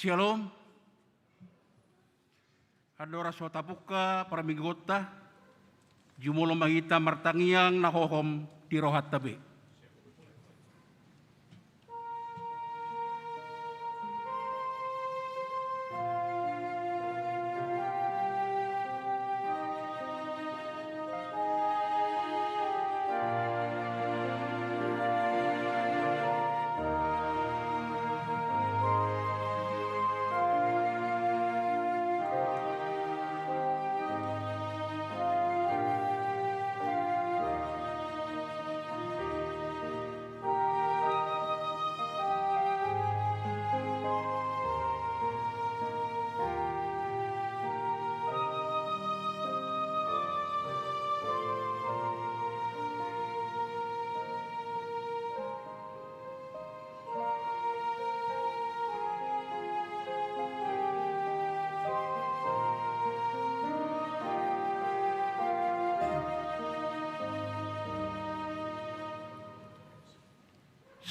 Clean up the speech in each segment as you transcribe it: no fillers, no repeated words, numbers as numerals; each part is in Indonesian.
Shalom. Adora sotapuka para migota, jumulo mahita martangiang nahohom di rohat tabe.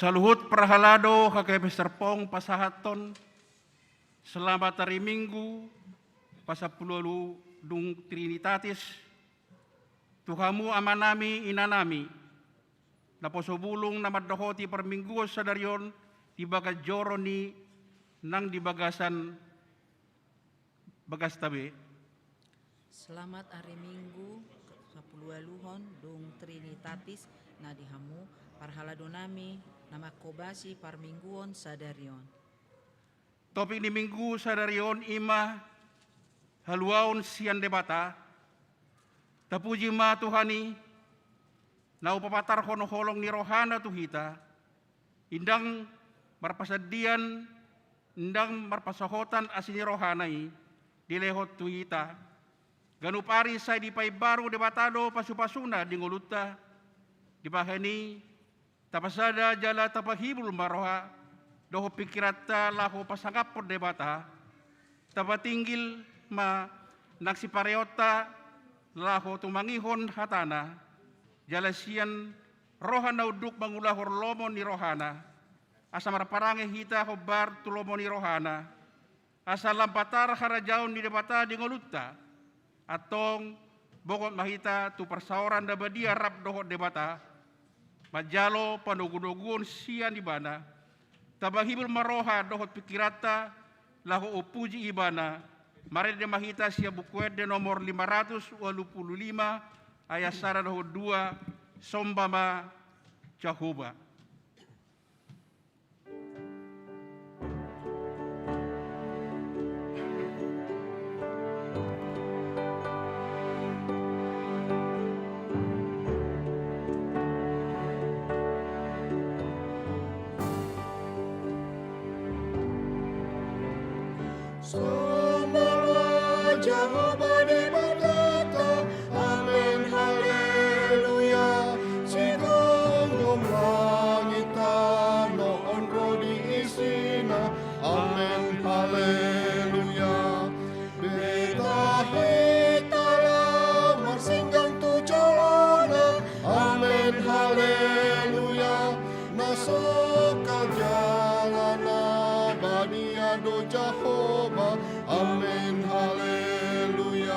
Saluhut prahalado kakay Serpong pasahaton selamat hari Minggu pasapuluh dung Trinitatis Tuhamu amanami inanami naposobulong namaddohoti perminggu sadarion di bagas joroni nang di bagasan bagas tabe. Selamat hari Minggu sapulualuhon dung Trinitatis na dihamu parhaladonami nama kobasi parmingguon sadarion. Topik di minggu sadarion ima haluaon sian debata tapuji ma Tuhani na upapatar hono-holong ni rohana tuhita indang marpasadian indang marpasahotan asini rohanai dilehot tuhita ganupari say di pay baru debatado pasupasuna di nguluta di bahani tapasada jala tapahibul maroha doho pikirata lahu pasangapod debata tapatinggil ma naksipareota lahu tumangihon hatana jalasian rohana uduk mangulahor lomo ni rohana asa marparange hita hobar tulomo ni rohana asa lampatar harajaon di debata di ngoluta atong bokot mahita tu persaoran dabadia rap doho debata majalo panugunugun sian ibana tabahibul maroha dohot pikirata lahu upuji ibana mari de mahita sia bukuet de nomor 585 ayat sara dohot 2 sombama Jehovah. Jehovah, Amen, Haleluya.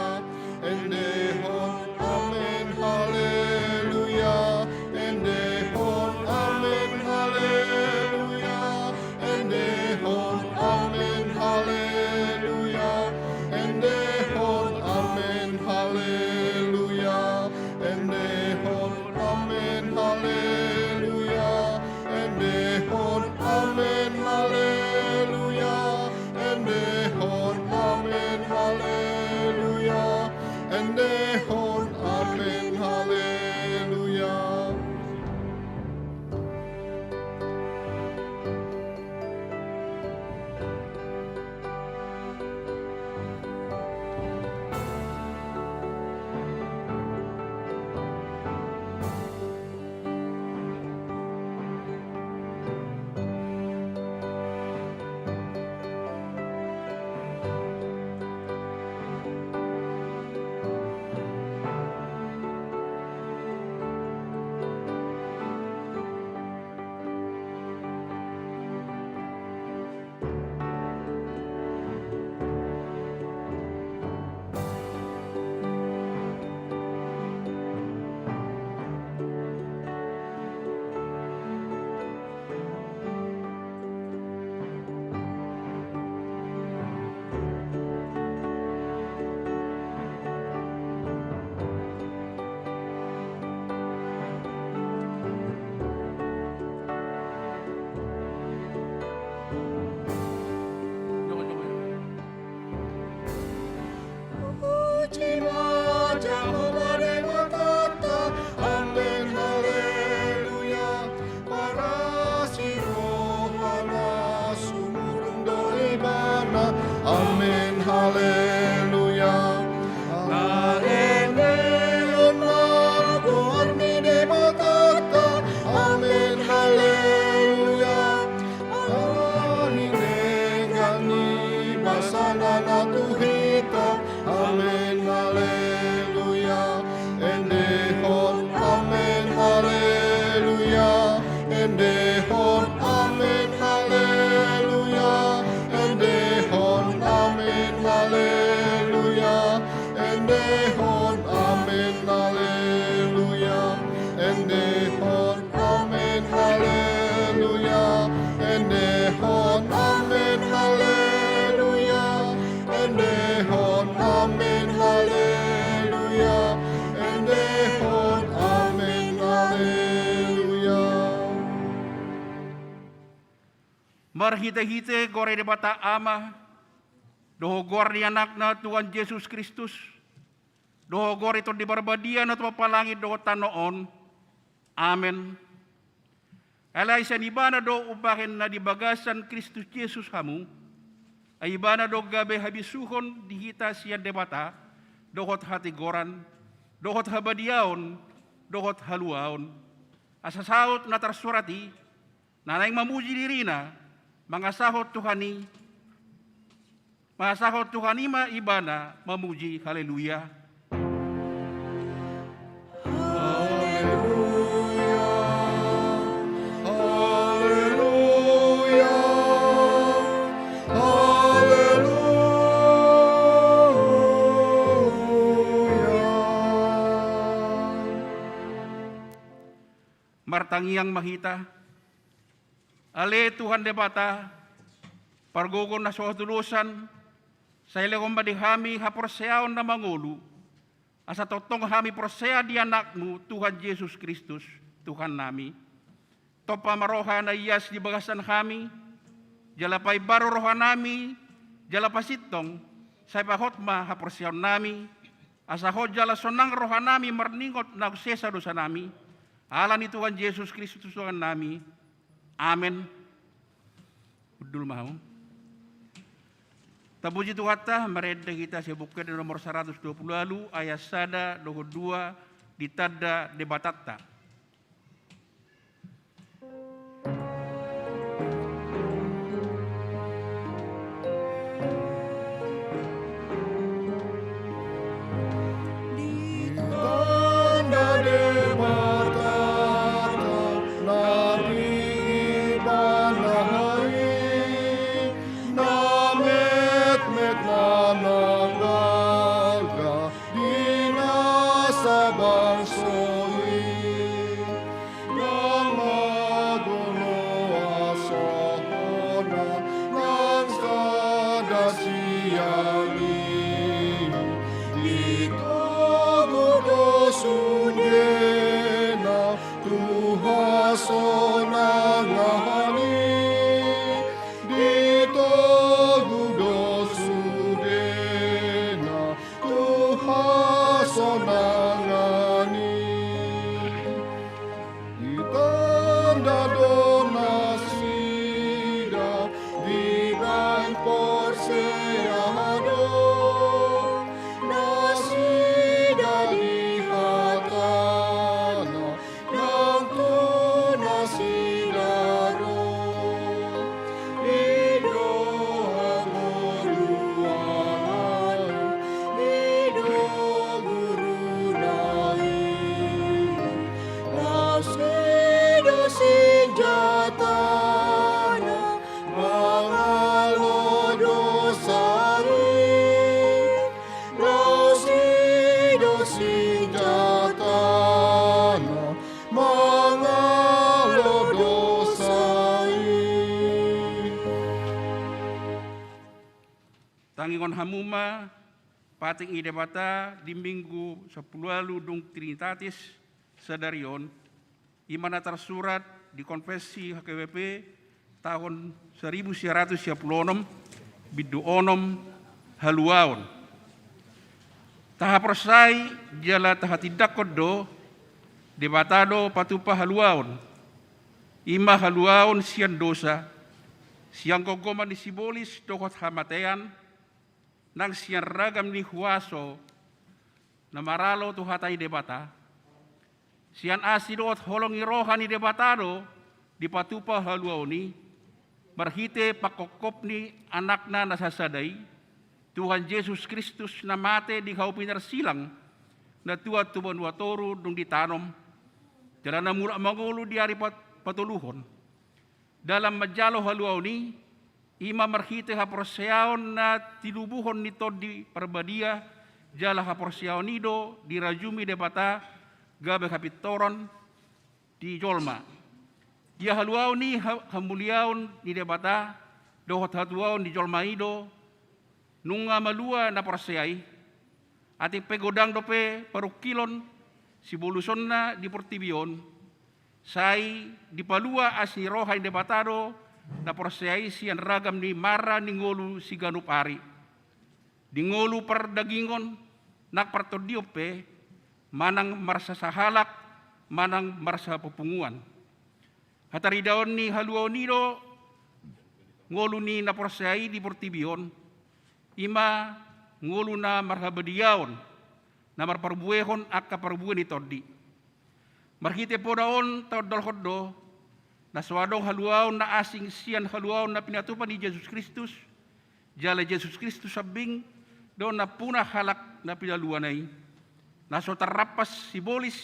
haleluya. Amen, magorni de matata, amen, haleluya. Aninegani basana na tuhita, amen, haleluya. Endehon, amen, haleluya. Endehon, amen, haleluya. Endehon, amen, haleluya. Endehon, amen, haleluya. Endehon, amen, haleluya. Endehon, amen, haleluya. Endehon, amen, haleluya. Endehon, amen, haleluya. Marhite-hite gore de bata ama, doho gore ni anak na Tuhan Yesus Kristus, doho gore to di barbadian at mapalangit doho tanoon. Amen. Alay sa nibana do ubahin na dibagasan Kristus Yesus hamu, ay ibana do gabe habisuhon dihita siya debata, dohot hatigoran, dohot habadiaon, dohot haluaon. Asasaot na tarsurati, nanay mamuji dirina, mga sahot Tuhani, mga sahot Tuhani maibana, mamuji, haleluya. Martangiang mahita, ale Tuhan debata, pargogon na sohotulusan, sa ilegong madihami haporseaon na mangulu, asa totong hami prosea di anakmu, Tuhan Yesus Kristus, Tuhan nami. Topa maroha na iyas di bagasan kami, jalapay baro roha nami, jalapasitong, sa ipahotma haporseaon nami, asa ho jala sonang roha nami marningot na sesa dosa nami, ala ni Tuhan Yesus Kristus Tuhan nami. Amen. Udul mau. Tabuji Tuhata, mereda kita sebutkan nomor 120 lalu, ayat sada, doho 2, ditada debatatta. Tangingon hamuma, pating idebata di minggu 10 lalu dung Trinitatis Sadarion, imana tersurat di konfesi HKBP tahun 1936 bidu onom haluaon. Taha persai jala taha tidak kodo debatado patupa haluaon. Ima haluaon sian dosa, siang kogoman disibolis dokot hamatean, nang siyan ragam ni huwaso na maralo tu hatay debata, siyan asido at holong irohan ni debatado di patupa haluaw ni, marhite pakokop ni anak na nasasaday, Tuhan Yesus Kristus na mate di kau pinarsilang, na tuat tuban watoro dung ditanom, dala na mula mangulo di ari patuluhon. Dalam majalo haluaw ni, ima marhite haporseaon na tinubuhon nito di parbadia, jala haporseaon nido di rajumi debata, gabe kapitoron di jolma. Dia haluaw ni hamuliaon di debata, dohot hatuaon di jolma ido, nunga malua na porseai, ati pegodang dope parukilon, si boluson na di portibion, sai di palua asni rohay debatado, na porseai siyan ragam ni mara ni ngolu si ganupari. Di ngolu par dagingon, nak partodiope, manang marsa sahalak, manang marsa pupunguan. Hatari daon ni haluaw nido, ngolu ni na porseai di portibion, ima ngulu na marhabadiyaon na marparbuehon akka parbuan ni toddi. Marhite po daon todol hoddo na swadong haluaw na asing siyan haluaw na pinatupan ni Jesus Kristus, jala Jesus Kristus sabing doon na punah halak na pinaluanay, na so tarapas sibolis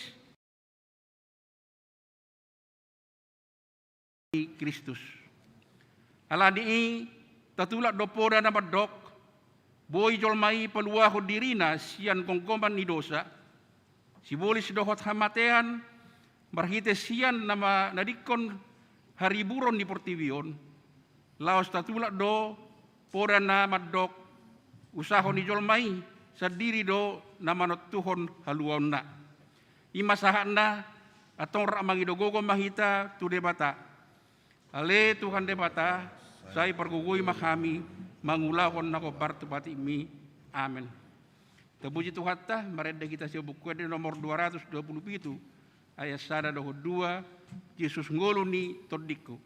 ni Kristus. Alani tatulak do poda na madok, boy jolmai paluaho dirina siyan kongkoman ni dosa, sibolis dohot hamatehan, marhite siyan nama nadikon hariburon ni portivion, laos tatulak do poda na madok, usaho ni jolmai sa diri do na manotuhon haluaw na. Imasahan na atong ramangidogogo mahita tu debata. Ale Tuhan debata, say pargugoy makami, mangulahon nako partu pati mi. Amen. Terpuji Tuhan ta, mareda kita siya buku di nomor 227, ayat 1-2, Yesus ngolu ni todiku.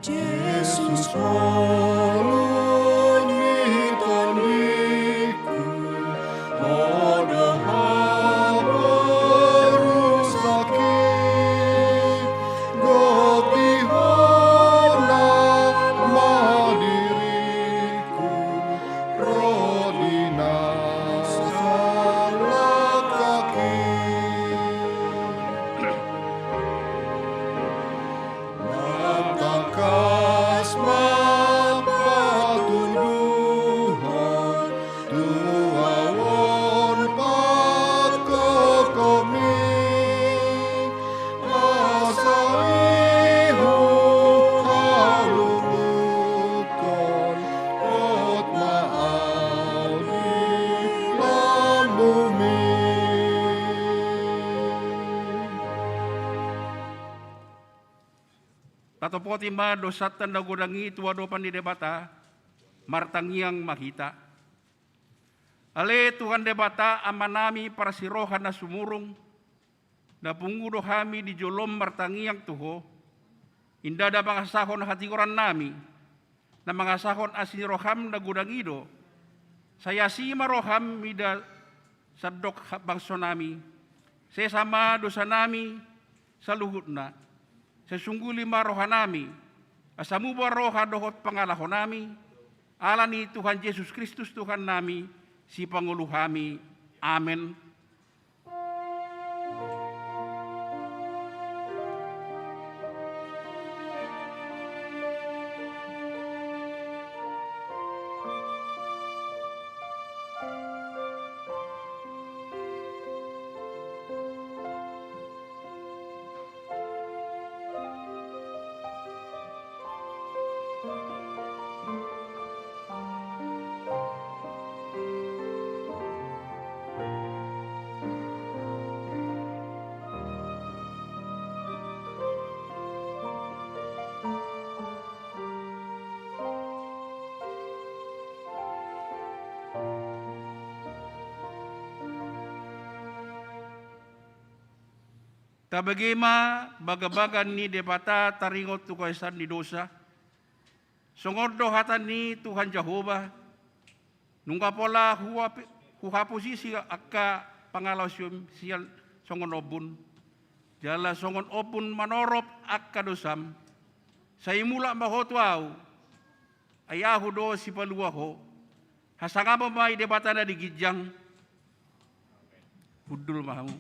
Yesus ngolu ni todiku, odo habaru sakit, goti hona madiriku, rodina salah kaki. Matakas mapatuduhan, tuawon pakokomi, asaihu halumukon, ot maawi lambumi. Tatopoti ma dosatan na gudangi tuwadopan ni debata, martangiang mahita. Ale Tuhan debata amanami para sirohan na sumurong, na pungudo kami di jolom martangiang tuho, inda da mangasahon hatikuran nami, na mangasahon asiniroham na gudangido, saya si maroham mida sadok bangso nami, sesama dosa nami sa luhut na, sesungguh maroha nami, asamuba roha dohot pangalahon nami, ala ni Tuhan Yesus Kristus Tuhan nami, si Pangulo kami. Amen. Tabagema bagabagan ni debata taringot tu kaisan ni dosa. Songodo hatan ni Tuhan Jehovah. Nungka pola huhaposisi akka pangalaw siyal songon obun. Jala songon obun manorop akka dosam. Sa imula mahotuaw. Ayahu do si paluaho. Hasangapa may debata na di gijang. Budul mahamu.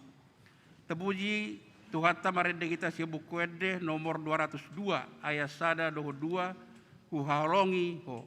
Tabuji Tuhan tamarende kita siya bukwede nomor 202 ayat 1-2 huhalongi ho.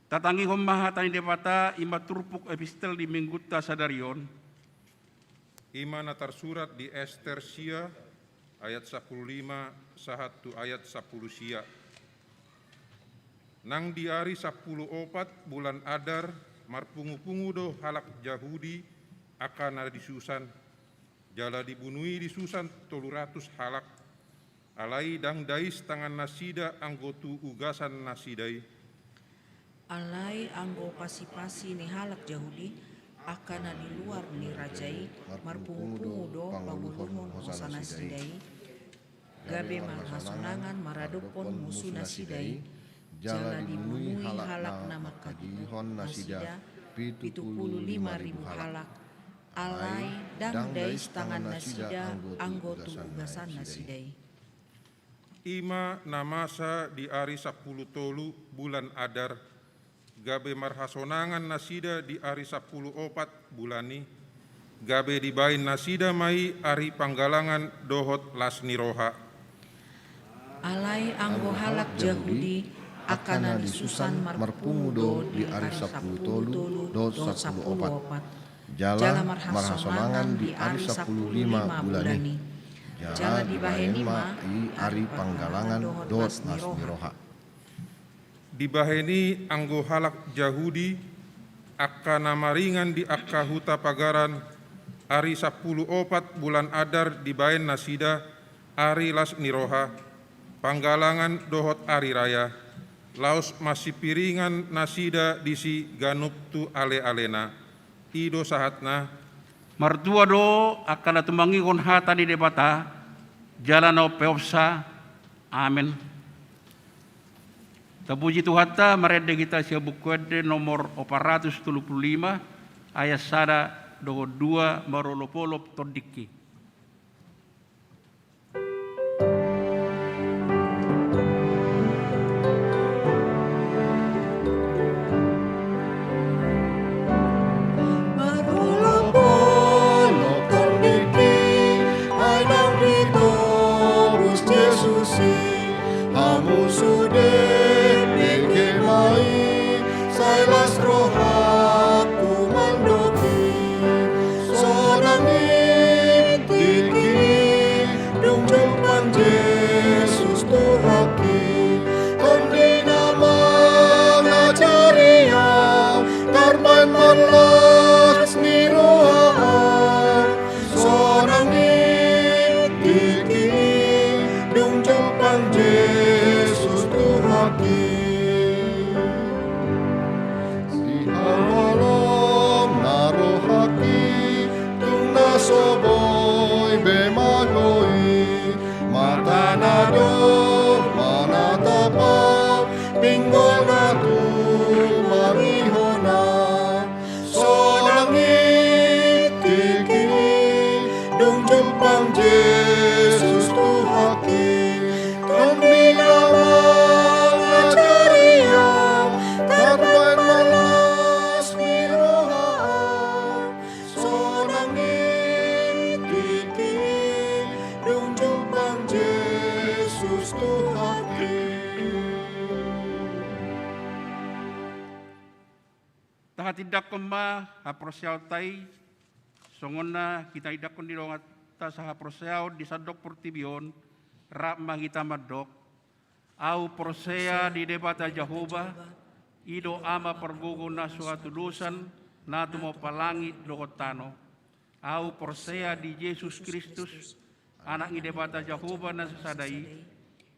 Tatangi homaha tani debata ima turpuk epistel di mingguta sadarion. Ima natar surat di Ester sia ayat 15 sahatu ayat 10 sia. Nang di hari 10 opat bulan Adar marpungu-pungu do halak Yahudi akan ada di Susan. Jala dibunuhi di Susan 300 halak. Alai dang dais tangan nasida anggotu ugasan nasidai. Alai anggo pasi-pasi ni halak Yahudi akan di luar ni rajai marpungu-pungu do panguluhon hosana sidai gabe marhasunangan maradopon musuh nasidai jala dibunuhi halak nama kadihon nasida 75.000 halak alai dang dais tangan nasida anggotu ugasan nasidai. Ima namasa di hari 10 tolu bulan Adar gabe marhasonangan nasida di hari 10 opat bulani gabe dibain nasida mai hari panggalangan dohot lasni roha. Alai anggo halak Yahudi akan di Susan marpungudo di hari 10 tolu do 10 opat jala marhasonangan di hari 15 bulani jala dibaheni ma i hari panggalangan dohot lasni roha. Dibaheni anggo halak Yahudi akka namaringan di akka huta pagaran hari 10 opat bulan Adar dibaen nasida hari las niroha panggalangan dohot ari raya laos masih piringan nasida disi ganup tu ale-alena ido sahatna Martua do akan tumangi kon hata di debata jalano peopsa amen. Tapuji Tuhan ta merede kita sia bukuede nomor 435 ayat 1-2 marolopolop todiki. Sailas rohaku mandoki, sonangi Tahat tidak kema haprosial tai songona kita tidak kon dilongat ta sa haprosial di sadok portibion rak mahita madok au prosea di debata Jehovah ido ama pergogo na suatu dosan na tumo palangit dokotano au prosea di Yesus Kristus anak ni debata Jehovah na sasadai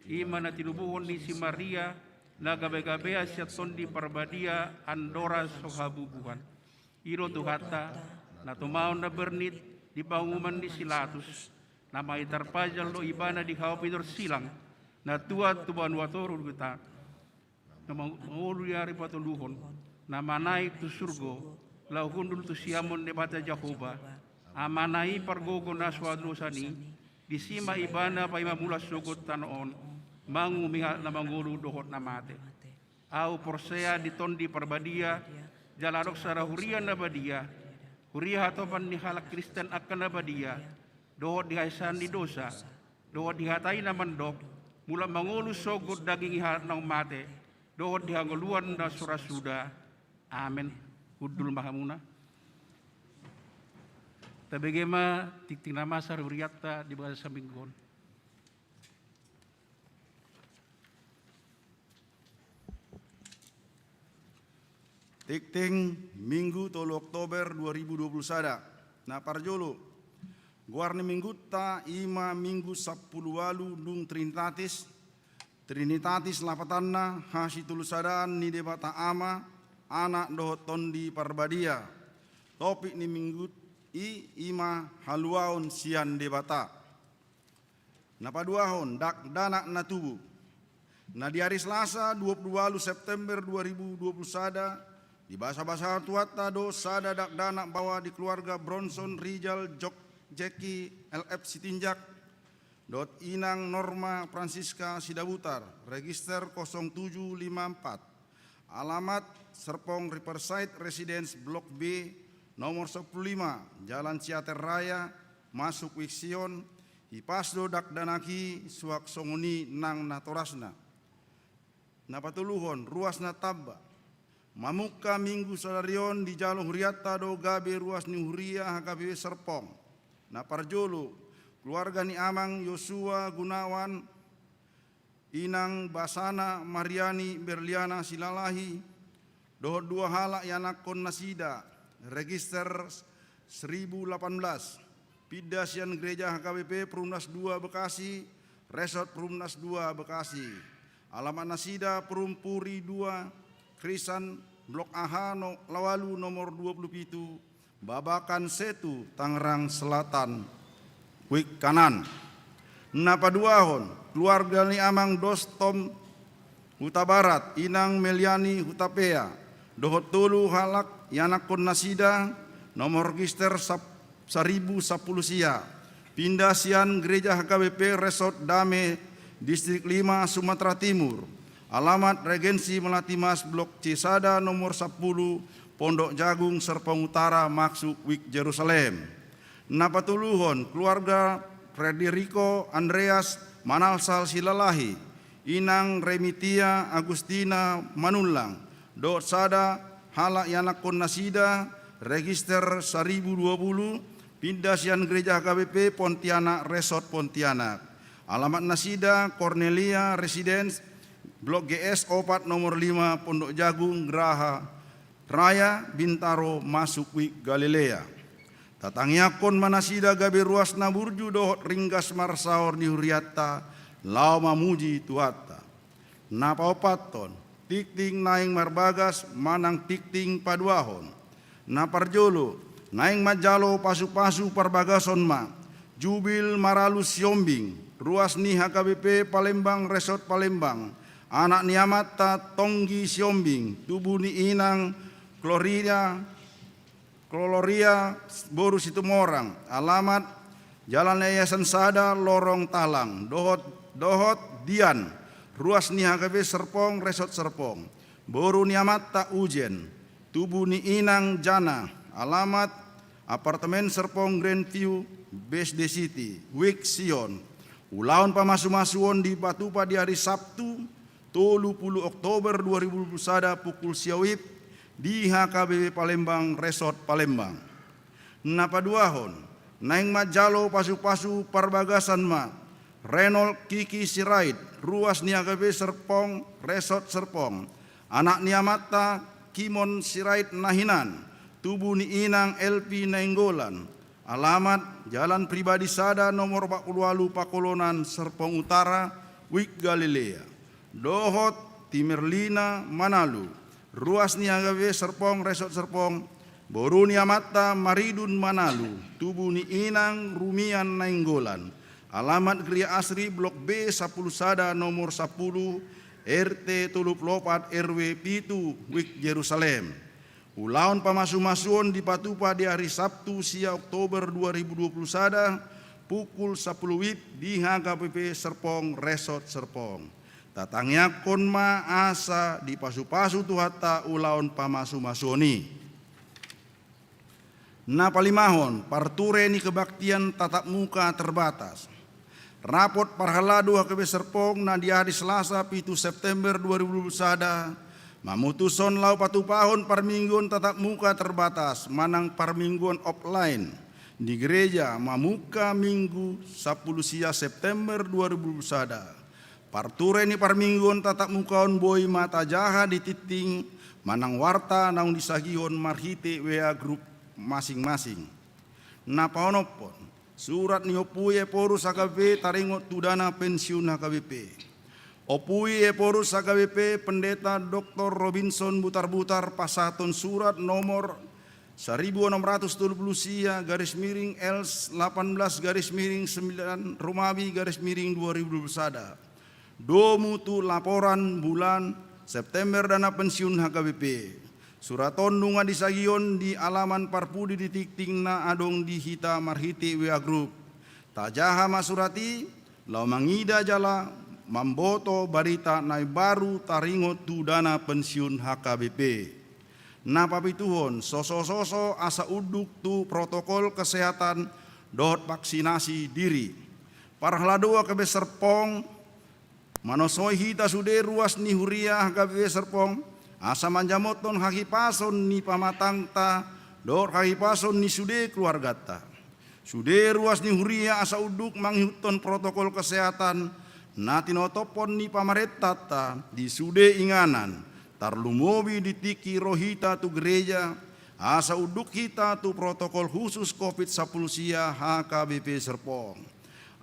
ima na tinubuhon ni si Maria na gabe-gabea siya tondi parbadia andora sohabubuhan. Iro tuhata na tumaon na bernit di panguman ni Silatus na maitarpajal do ibana di hawapinor silang na tuat tuban watorul kita na manguluyari patuluhon na manay tu surgo lauhundul tu siyamon ni bata Jehovah amanay pargogo na swadrosani di sima ibana pa imamulas sugot tanoon manguminga na mangulu dohot na mate. Au porsea di tondi parbadia, jalarok sara huria na badia, huria hatopan ni halak Kristen akan na badia, dohot dihaisan di dosa, dohot dihatai na mandok, mula mangulu sogot daging ihalat ng mate, dohot dihanguluan na surasuda. Amen. Hudul mahamuna. Tabegema tikting nama saruriata di bahasa Minggon. Tikting Minggu 3 Oktober 2020 sada. Na parjolo. Guarni minggu ta ima minggu 10 walu dung Trinitatis. Trinitatis lapatanna hasi tulusadaan ni debata ama anak dohot tondi parbadia. Topik ni minggu ima haluaon sian debata. Na paduahon dak danak na tubuh. Na di hari Selasa 22 September 2020 sada. Di bahasa-bahasa tuata do sada dak danak bawa di keluarga Bronson Rijal Jeki LF Sitinjak dot inang Norma Francisca Sidabutar register 0754 alamat Serpong Riverside Residence Blok B nomor 15 Jalan Ciater Raya masuk Wiksion Ipasdo dak danaki suak songoni nang natorasna napatuluhon ruasna tabba Mamuka minggu salarion di jalur huriata do gabe ruas ni huria HKBW Serpong. Na parjolo keluarga ni Amang Yosua Gunawan Inang Basana Mariani Berliana Silalahi dohot dua halak yanak kon nasida register 1018 Pidasian Gereja HKBP Perumnas 2 Bekasi Resort Perumnas 2 Bekasi alamat nasida Perumpuri 2 Krisan Blok AH Lawalu nomor 27 Babakan Setu Tangerang Selatan Wik kanan. Napaduahon keluarga ni Amang Dostom Huta Barat Inang Meliani Hutapea dohot tulu halak yanak kon nasida nomor register 1010 sia Pindasian Gereja HKBP Resort Dame Distrik 5 Sumatera Timur. Alamat Regensi Melati Mas Blok C Sada nomor 10 Pondok Jagung Serpong Utara Maksud Wik Jerusalem. Napatuluhon keluarga Frederico Andreas Manalsal Silalahi Inang Remitia Agustina Manulang dot sada halak yanak kon nasida register 1020 Pindasian Gereja HKBP Pontianak Resort Pontianak. Alamat nasida Cornelia Residence Blok GS Opat nomor 5 Pondok Jagung Geraha Raya Bintaro masuk Wik Galilea. Tatangiakon manasida gabe ruas naburju dohot ringgas marsaor di huriata lau mamuji tuata. Napa opaton tikting naing marbagas manang tikting paduahon. Naparjolo naing majalo pasu-pasu parbagason ma jubil maralus yombing ruas ni HKBP Palembang Resort Palembang. Anak niamata Tonggi Siombing, tubuh ni Inang Gloria Boru Situmorang, alamat Jalan Yayasan Sada Lorong Talang, dohot Dian, ruas ni HKB Serpong Resort Serpong, Boru niamata Ujen, tubuh ni Inang Jana, alamat Apartemen Serpong Grandview BSD City, Wik Sion, ulaun pamasu-masuon di Batupa di hari Sabtu 30 Oktober 2021 pukul siawip di HKBP Palembang Resort Palembang. Napaduahon, naing majalo pasu-pasu parbagasan ma, Renold Kiki Sirait, ruas ni HKBP Serpong Resort Serpong, anak ni Amata Kimon Sirait Nahinan, tubuh ni Inang LP Nainggolan, alamat Jalan Pribadi Sada nomor 48 Pakolonan Serpong Utara, Wik Galilea, Dohot Timerlina Manalu, ruas ni HKBP Serpong Resort Serpong, boru ni Amata Maridun Manalu, tubuh ni Inang Rumian Nainggolan, alamat Gria Asri Blok B 10 Sada nomor 10 RT 34 RW Pitu Wik Yerusalem. Ulaon pamasu-masuon di Patupa di hari Sabtu sia Oktober 2020 Sada pukul 10 WIB di HKBP Serpong Resort Serpong. Tatangyakon ma asa di pasu-pasu tuhata ulaon pamasu-masuoni. Napalimahon parture ni kebaktian tatap muka terbatas. Rapot parhaladu HKBP Serpong na di hari Selasa 7 September 2020 Sada mamutuson lau patupahon parmingguan tatap muka terbatas manang parmingguan offline di gereja mamuka minggu 10 sia September 2020 Sada. Parture ni parmingguan tatap mukaon boy mata jaha di titing manang warta naung disagihon marhite WA grup masing-masing. Napaonopon surat ni opui porus HKBP taringot tudana pensiun HKBP. Opui porus HKBP Pendeta Dr. Robinson Butar-Butar pasaton surat nomor 1670 sia _L 18 _9 Romawi _2020 Sada. Domutu laporan bulan September dana pensiun HKBP. Suraton nunga disagion di alaman parpudi di tikting na adong di hita marhiti WA Group. Tajaha masurati lau mangida jala mamboto barita nai baru taringot tu dana pensiun HKBP. Napapituhon soso-soso asa uduk tu protokol kesehatan dot vaksinasi diri. Parhlado HKBP Serpong manosoi hita sude ruas ni huria HKBP Serpong asa manjamoton hakipason ni pamatangta dor hakipason ni sude keluargata. Sude ruas ni huria asa uduk manghiuton protokol kesehatan natinotopon ni pamaretata di sude inganan tarlumobi di tiki rohita tu gereja asa uduk hita tu protokol khusus COVID-10 sia HKBP Serpong.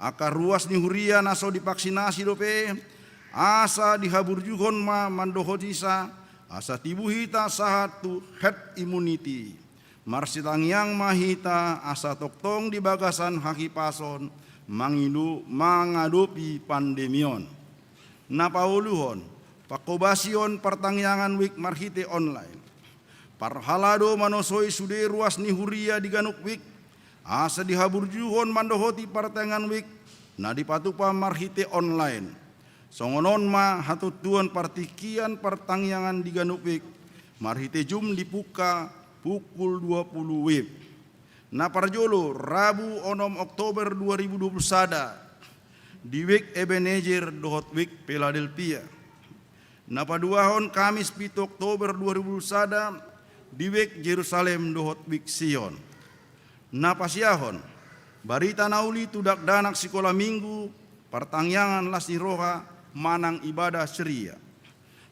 Akar ruas ni huria naso divaksinasi dope asa dihabur juhon ma mandohodisa asa tibuhita sahatu herd immunity marsitangyang mahita asa toktong di bagasan hakipason mangilu mangadopi pandemion. Napauluhon pakobasion pertangyangan wik marhite online parhalado manosoi sude ruas ni huria di ganuk wik asa dihabur juhon mandohoti partengan wik na dipatupa marhite online. Songonon ma hatutuan partikian pertangyangan di ganupik marhite jum dipuka pukul 20 WIB. Na parjolo Rabu 6 Oktober 2020 Sada di wik Ebenezer dohot wik Philadelphia. Na paduahon Kamis 7 Oktober 2020 Sada di wik Yerusalem dohot wik Sion. Na pasiahon barita nauli tudak danak sekolah minggu pertangyangan lasni roha manang ibadah ceria.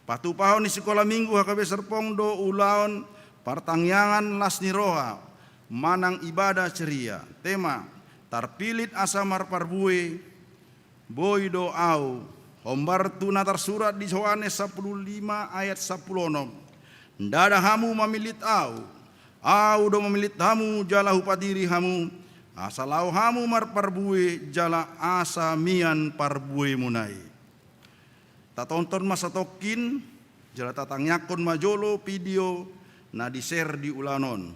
Patupahon di sekolah minggu HKBP Serpong do ulaon pertangyangan lasni roha manang ibadah ceria. Tema tarpilit asamar parbue boy do au hombar tu natar surat di Yohanes 15 ayat 10. Ndada hamu mamilit au do mamilit hamu jala hupatiri hamu asalau hamu mar parbue jala asa mian parbue munai. Tatonton masa tokin jala tatangyakon majolo video na di-share di ulanon.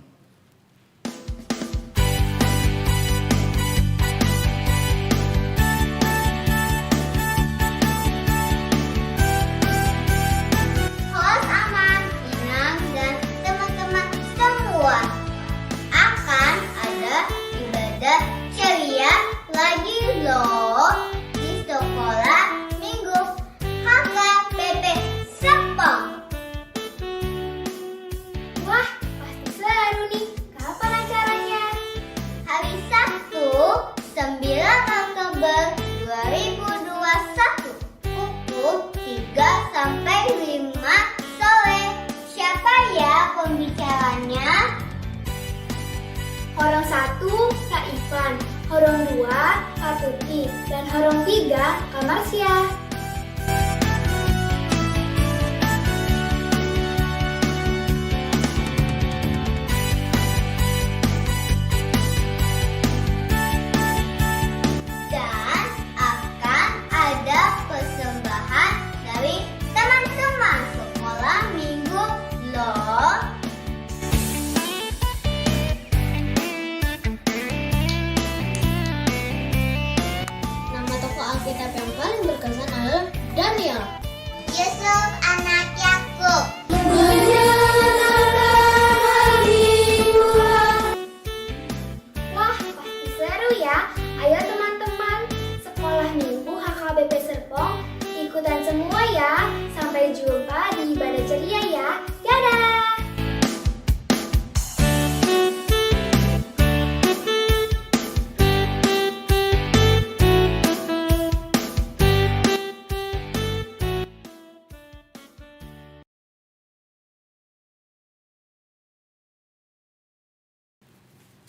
Host Aman, Inang, dan teman-teman semua akan ada ibadah ceria lagi loh di sekolah minggu HKBP Serpong. I dan Horong 3 Kamarsia. Dan akan ada persembahan dari teman-teman sekolah minggu loh. Nama tokoh Alkitab yang paling berkesan adalah Daniel. Yusuf anak Yakub. Wah, pasti seru ya. Ayo teman-teman, sekolah minggu HKBP Serpong, ikutan semua ya. Sampai jumpa di ibadah ceria ya. Dadah!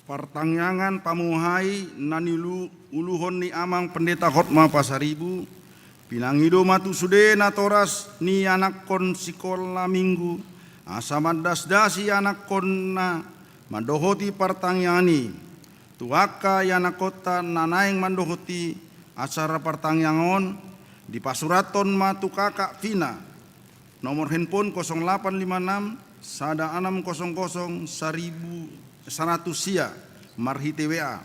Pertangyangan pamuhai nanilu uluhon ni amang pendeta khotma pasaribu pinangido matu sude na toras ni anak kon sikola minggu asamadas dasi anak kon na mandohoti pertangyani tuaka yana kota nanaing mandohoti acara pertangyangon di pasuraton matu kakak Vina nomor handphone 0856 sada 600 100 sia marhite WA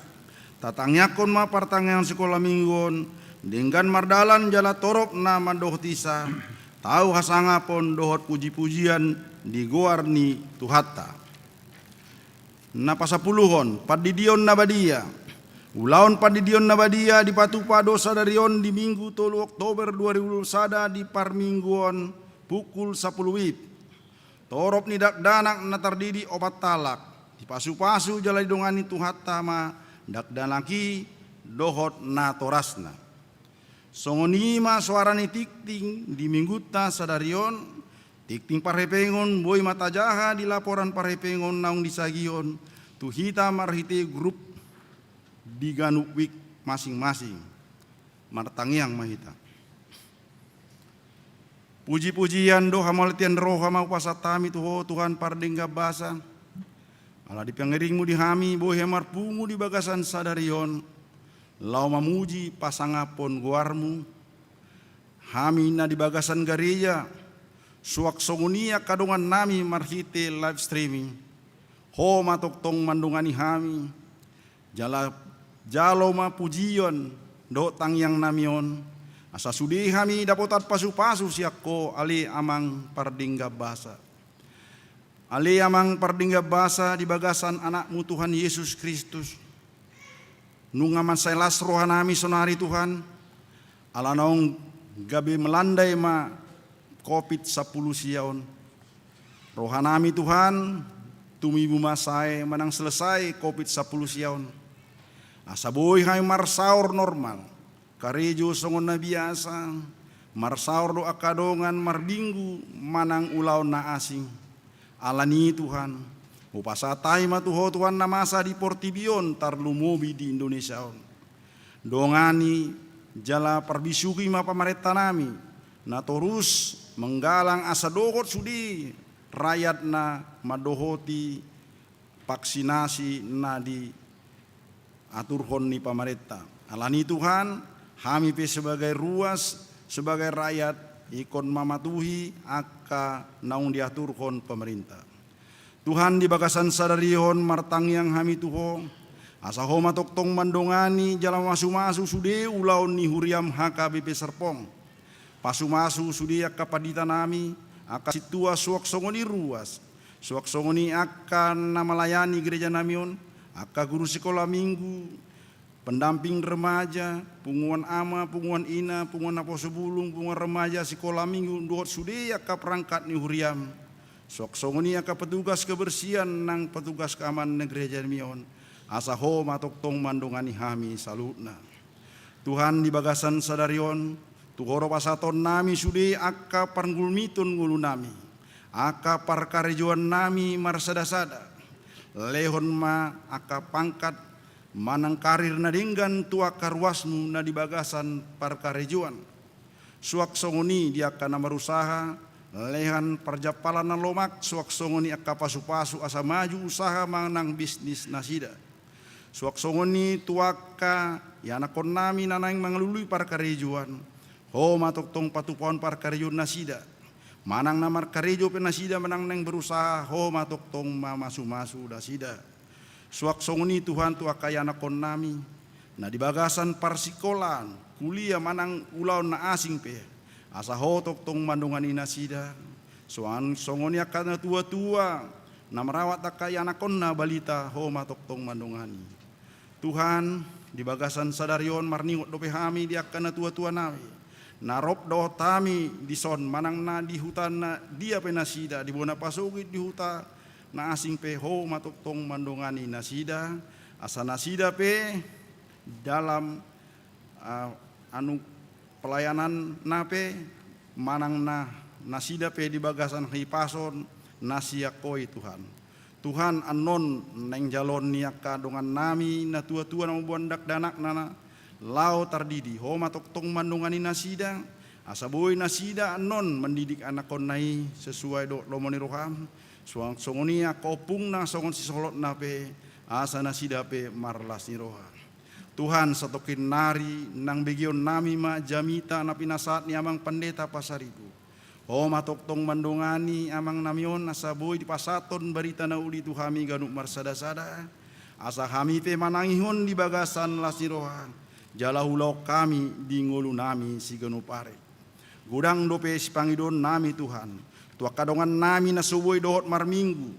tatangyakon ma pertangyangan sekolah mingguon dengan mardalan jala torop na mandohtisa tahu hasanga pon dohot puji-pujian di goarni tuhatta na pasapuluhon padidion nabadia ulaon padidion nabadia di patupa dosa darion di minggu 3 Oktober 2021 di parmingguon pukul 10 WIB torop ni dakdanak na tardidi opat talak di pasu-pasu jalai dongani tuhatta ma dakdanaki dohot na torasna songonima suarani tikting di mingguta sadarion tikting parhepengon boy mata jaha di laporan parhepengon naung disagion tuhita marhite grup di ganukwik masing-masing martangyang mahita puji-pujian doha maletian roha mau pasatami tuho Tuhan pardengga basa ala di pengeringmu di hami boh hemar pungu di bagasan sadarion lau mamuji pasangapon guarmu hami na di bagasan gereja suak songunia kadongan nami marhite live streaming ho matok tong mandungani hami jalo ma pujion do tangyang namion asa sudi hami dapotat pasu-pasu siakko ali amang pardingga basa ali amang pardingga basa di bagasan anakmu Tuhan Yesus Kristus nungaman sailas rohanami sonari Tuhan ala naung gabe melandai ma COVID-10 siaon rohanami Tuhan tumibu masai menang selesai COVID-10 siaon asa boy hai marsaur normal karejo songon na biasa marsaur do akadongan mardinggu manang ulaw na asing alani Tuhan upasatai matuho Tuhan na masa di Portibion tarlumobi di Indonesia dongani jala parbisuki ma pamareta nami na torus menggalang asa dohot sudi rakyat na madohoti vaksinasi na di aturhon ni pamareta alani Tuhan hami pe sebagai ruas sebagai rakyat ikon mamatuhi aka naung diaturhon pemerintah Tuhan di bagasan sadarihon martangyang hami tuho asaho matoktong mandongani jalan masu-masu sude ulaun ni huriam HKBP Serpong pasu-masu sude aka padita nami aka situa suak songoni ruas suak songoni akan namalayani gereja namion aka guru sekolah minggu pendamping remaja, punguan ama, punguan ina, punguan aposo bulung, punguan remaja, sekolah minggu, dohot sudia ka perangkat ni huriam. Sok songoni ka petugas kebersihan nang petugas keamanan gereja mion. Asaho matok tong mandongani hami salutna. Tuhan di bagasan sadarion, tuhoro pasaton nami sudi aka parngulmitun ngulu nami. Aka parkarejuan nami marsada-sada. Lehon ma aka pangkat manang karir na dinggan tua karwasmu na dibagasan parkarejuan. Suak songoni dia kana marusaha, lehan perjapalan na lomak, suak songoni akka pasu-pasu asa maju usaha manang bisnis nasida. Suak songoni tuaka yanakon nami nanang manglului parkarejuan, ho matok tong patupuan parkarejuan nasida. Manang namar karejo penasida manang neng berusaha, ho matok tong mamasu-masu dasida. Suak songoni Tuhan tuaka yanakon nami, na dibagasan parsikolan, kuliah manang ulaon na asing pe, asa hotok tong mandungani nasida, soan songoni akana tua-tua, na merawat akaya anakon na balita ho matok tong mandungani. Tuhan di bagasan sadarion marningot dope hami di akana tua-tua nawi, narop do tami di son manang na di hutan na dia pe nasida, di bona pasugit di hutan na asing pe ho matok tong mandungani nasida, asa nasida pe dalam anu pelayanan nape manang na nasida pe di bagasan hipason nasiakoi Tuhan. Tuhan anon neng jalon niaka dongan nami na tua-tua na buandak danak nana lau tardidi ho matok tong mandungani nasida asa boy nasida anon mendidik anakon nai sesuai do lomoni roham suang songonia kopung na songon sisolot nape asa nasida pe marlas ni roham. Tuhan satokin nari nang begion nami ma jamita na pinasat ni amang pendeta pasaribu. O matok tong mandungani amang namion asa boy di pasaton barita na uli tuhami ganuk marsada-sada. Asa kami pe manangihon di bagasan lasirohan. Jala hulau kami di ngulu nami si ganupare. Gudang dope si pangidon nami Tuhan. Tua kadongan nami na suboy dohot marminggu.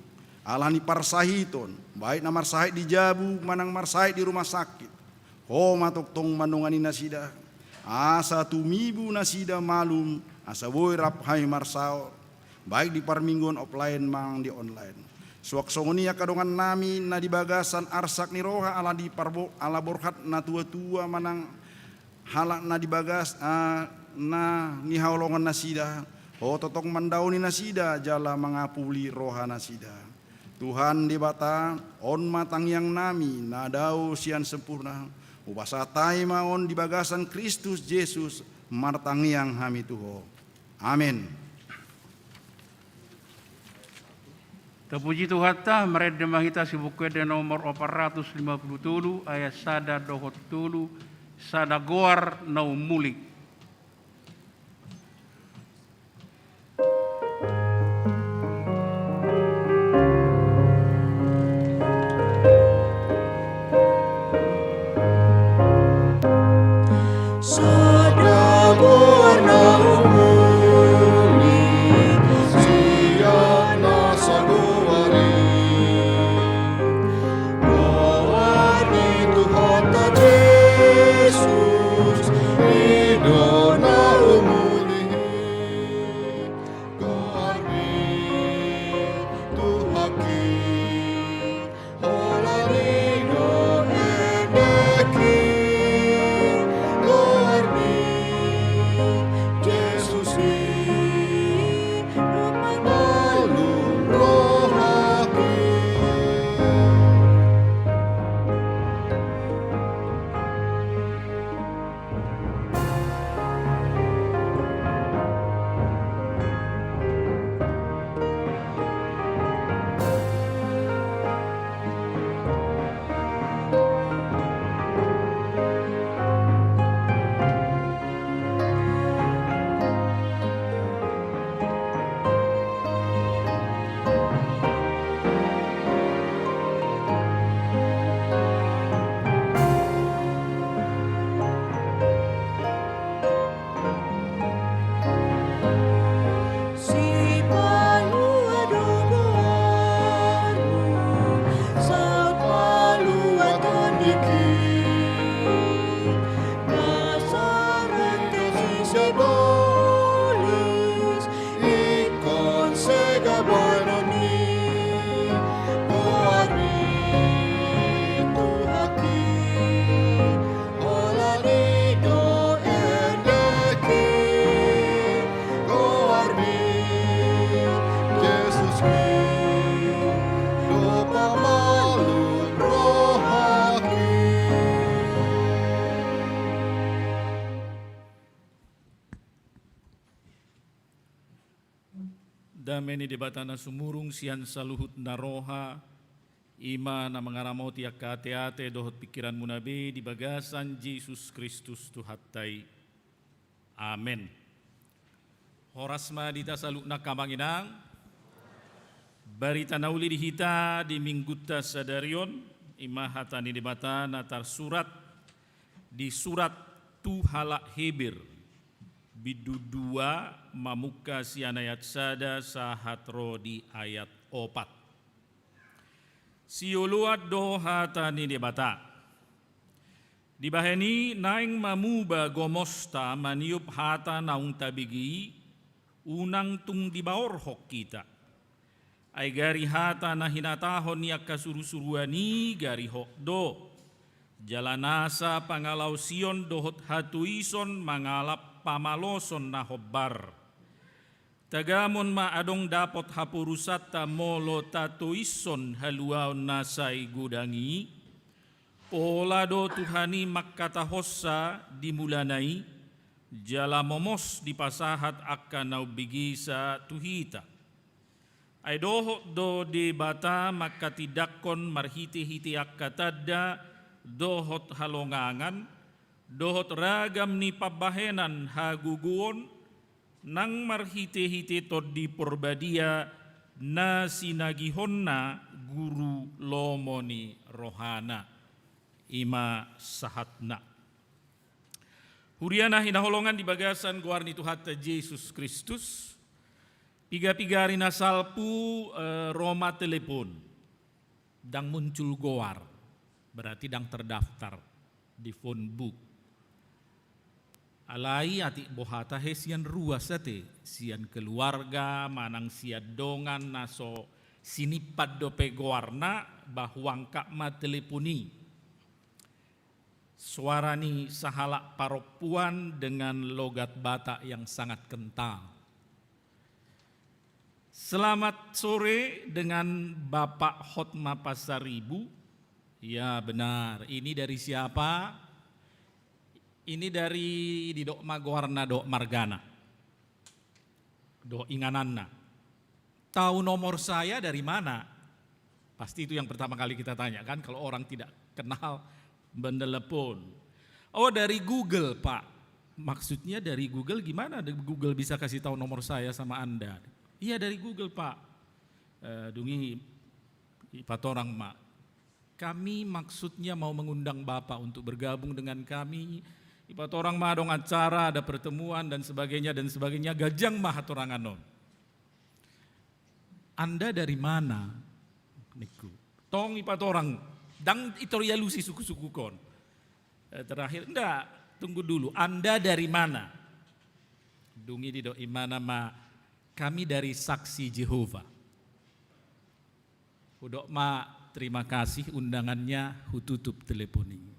Alani parsahiton. Baik na marsahit di jabu manang marsahit di rumah sakit. Ho matok tong mandungani nasida, asa tumibu nasida malum, asa boy rap hai marsao, baik di parmingguan offline mang di online. Suak songonia kadongan nami na di bagasan arsak ni roha ala di parbo ala borkat na tua-tua manang halak na di bagas na ni haulongan nasida, ho totong mandauni nasida jala mangapuli roha nasida. Tuhan di bata on matang yang nami na dau sian sempurna. Upasatai maon di bagasan Kristus Yesus martangiang hami tuho. Amin. Terpuji Tuhan ta mered demahita si buku nomor 457 ayat sada dohot tulu sada goar nau mulik. Lupa malu roh haki. meni debatana sumurung sian saluhut naroha ima na mengaramo tiak ate dohot pikiran munabe di bagasan Yesus Kristus Tuhattai. Amin. Horasma dita salukna kamanginang barita nauli dihita di mingguta sadarion ima hatani debata natar surat di surat tu halak Hebir bidu 2 mamuka sian ayat sada sahatro di ayat 4. Siuluat doha tani debata. Dibaheni naing mamuba gomosta maniup hata naung tabigi unang tung dibaor hok kita. Ay gari hata na hinatahon niya kasuru-suruani gari hok do. Jalanasa pangalaw sion dohot hatuison mangalap pamaloson na hobbar. Tagamon maadong dapot hapurusat ta molo tatuison haluaon nasay gudangi. Pola do Tuhani makkatahossa dimulanay. Jala momos dipasahat akan naubigi sa tuhita. Ay dohot do di bata makkatidakon marhiti-hiti akkatadda dohot halongangan. Dohot ragam ni pabahenan haguguon nang marhite-hite tod di porbadia na sinagihon na guru lomoni rohana ima sahatna. Huriana hinaholongan di bagasan guarni Tuhatta Yesus Kristus. Piga-pigari na salpu Roma telepon. Dang muncul goar. Berarti dang terdaftar di phone book. Alai ati bohata he sian ruas ate sian keluarga manang siadongan naso sinipad dope goarna bahwang kak ma teleponi. Suara ni sahalak paropuan dengan logat Batak yang sangat kental. Selamat sore dengan Bapak Hotma Pasaribu. Ya benar, ini dari siapa? Ini dari di Dok Magoarna Dok Margana. Dok Ingananna. Tahu nomor saya dari mana? Pasti itu yang pertama kali kita tanya kan kalau orang tidak kenal mendelepon. Oh dari Google Pak. Maksudnya dari Google gimana? Google bisa kasih tahu nomor saya sama Anda? Iya dari Google Pak. Dungi patorang mak. Kami maksudnya mau mengundang Bapak untuk bergabung dengan kami. Ipat orang mah dong acara, ada pertemuan dan sebagainya. Gajang mah atoranganon. Anda dari mana? Niku. Tong ipat orang. Dang itorialusi suku-suku kon. Terakhir, enggak. Tunggu dulu. Anda dari mana? Dungi di doi mana ma? Kami dari Saksi Jehova. Udok ma terima kasih undangannya hututup teleponing.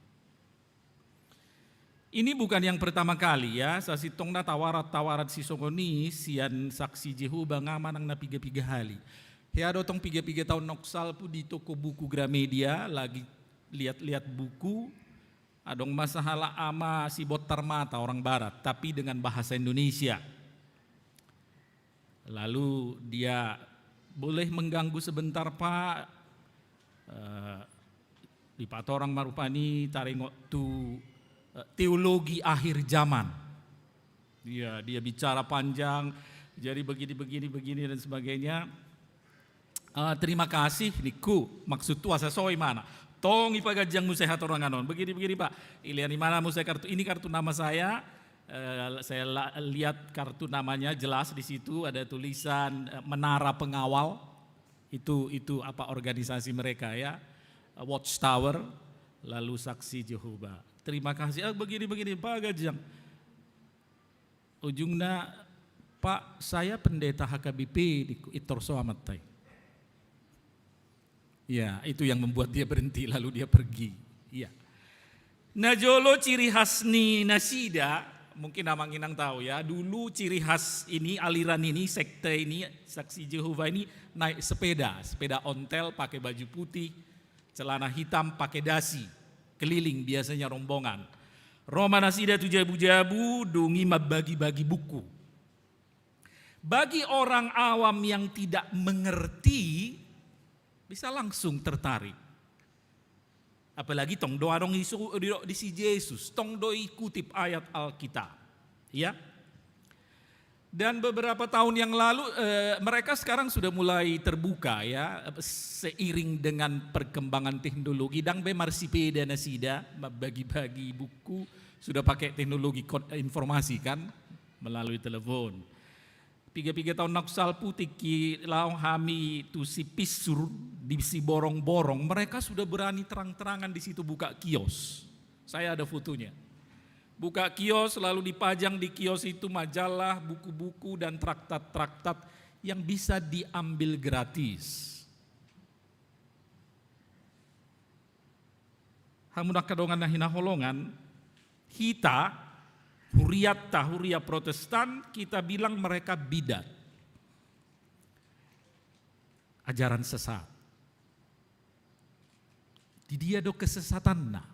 Ini bukan yang pertama kali ya, sasi tongna tawarat si songoni sian Saksi Jehova ngamanang na piga-piga hali. Ya dotong piga-piga tahun noksal pu di toko buku Gramedia lagi lihat-lihat buku. Adong masalah ama si botar mata orang barat tapi dengan bahasa Indonesia. Lalu dia boleh mengganggu sebentar Pak. Di patorang marupani taringok tu teologi akhir zaman. Dia bicara panjang, jadi begini dan sebagainya. Terima kasih niku, maksud tu asa soi mana? Tong ipagajang musehat orang anon. Begini Pak, ilian di mana museh kartu? Ini kartu nama saya. Saya lihat kartu namanya jelas di situ ada tulisan Menara Pengawal. Itu apa organisasi mereka ya? Watchtower, lalu Saksi Jehova. Terima kasih. Begini Pak Gajang. Ujungnya Pak, saya pendeta HKBP di Itorso Amatai. Ya, itu yang membuat dia berhenti lalu dia pergi. Ya. Najolo ciri khas ni nasida, mungkin Amang Inang tahu ya. Dulu ciri khas ini, aliran ini, sekte ini, Saksi Jehova ini naik sepeda ontel pakai baju putih, celana hitam pakai dasi, keliling biasanya rombongan. Roma nasida tu jabu-jabu, dungi bagi-bagi buku. Bagi orang awam yang tidak mengerti, bisa langsung tertarik. Apalagi tong doa dong di si Yesus, tong doi kutip ayat Alkitab, ya. Dan beberapa tahun yang lalu mereka sekarang sudah mulai terbuka ya, seiring dengan perkembangan teknologi. Dang be marsipeda nasida bagi-bagi buku sudah pakai teknologi informasi kan melalui telepon. 3 tahun naksal putih laung hami tu si pisur di si borong-borong, mereka sudah berani terang-terangan di situ buka kios. Saya ada fotonya. Buka kios, lalu dipajang di kios itu majalah, buku-buku dan traktat-traktat yang bisa diambil gratis. Hamudak kadongan na hinaholongan, kita Huria Protestan, kita bilang mereka bidat. Ajaran sesat. Di dia do kesesatan na.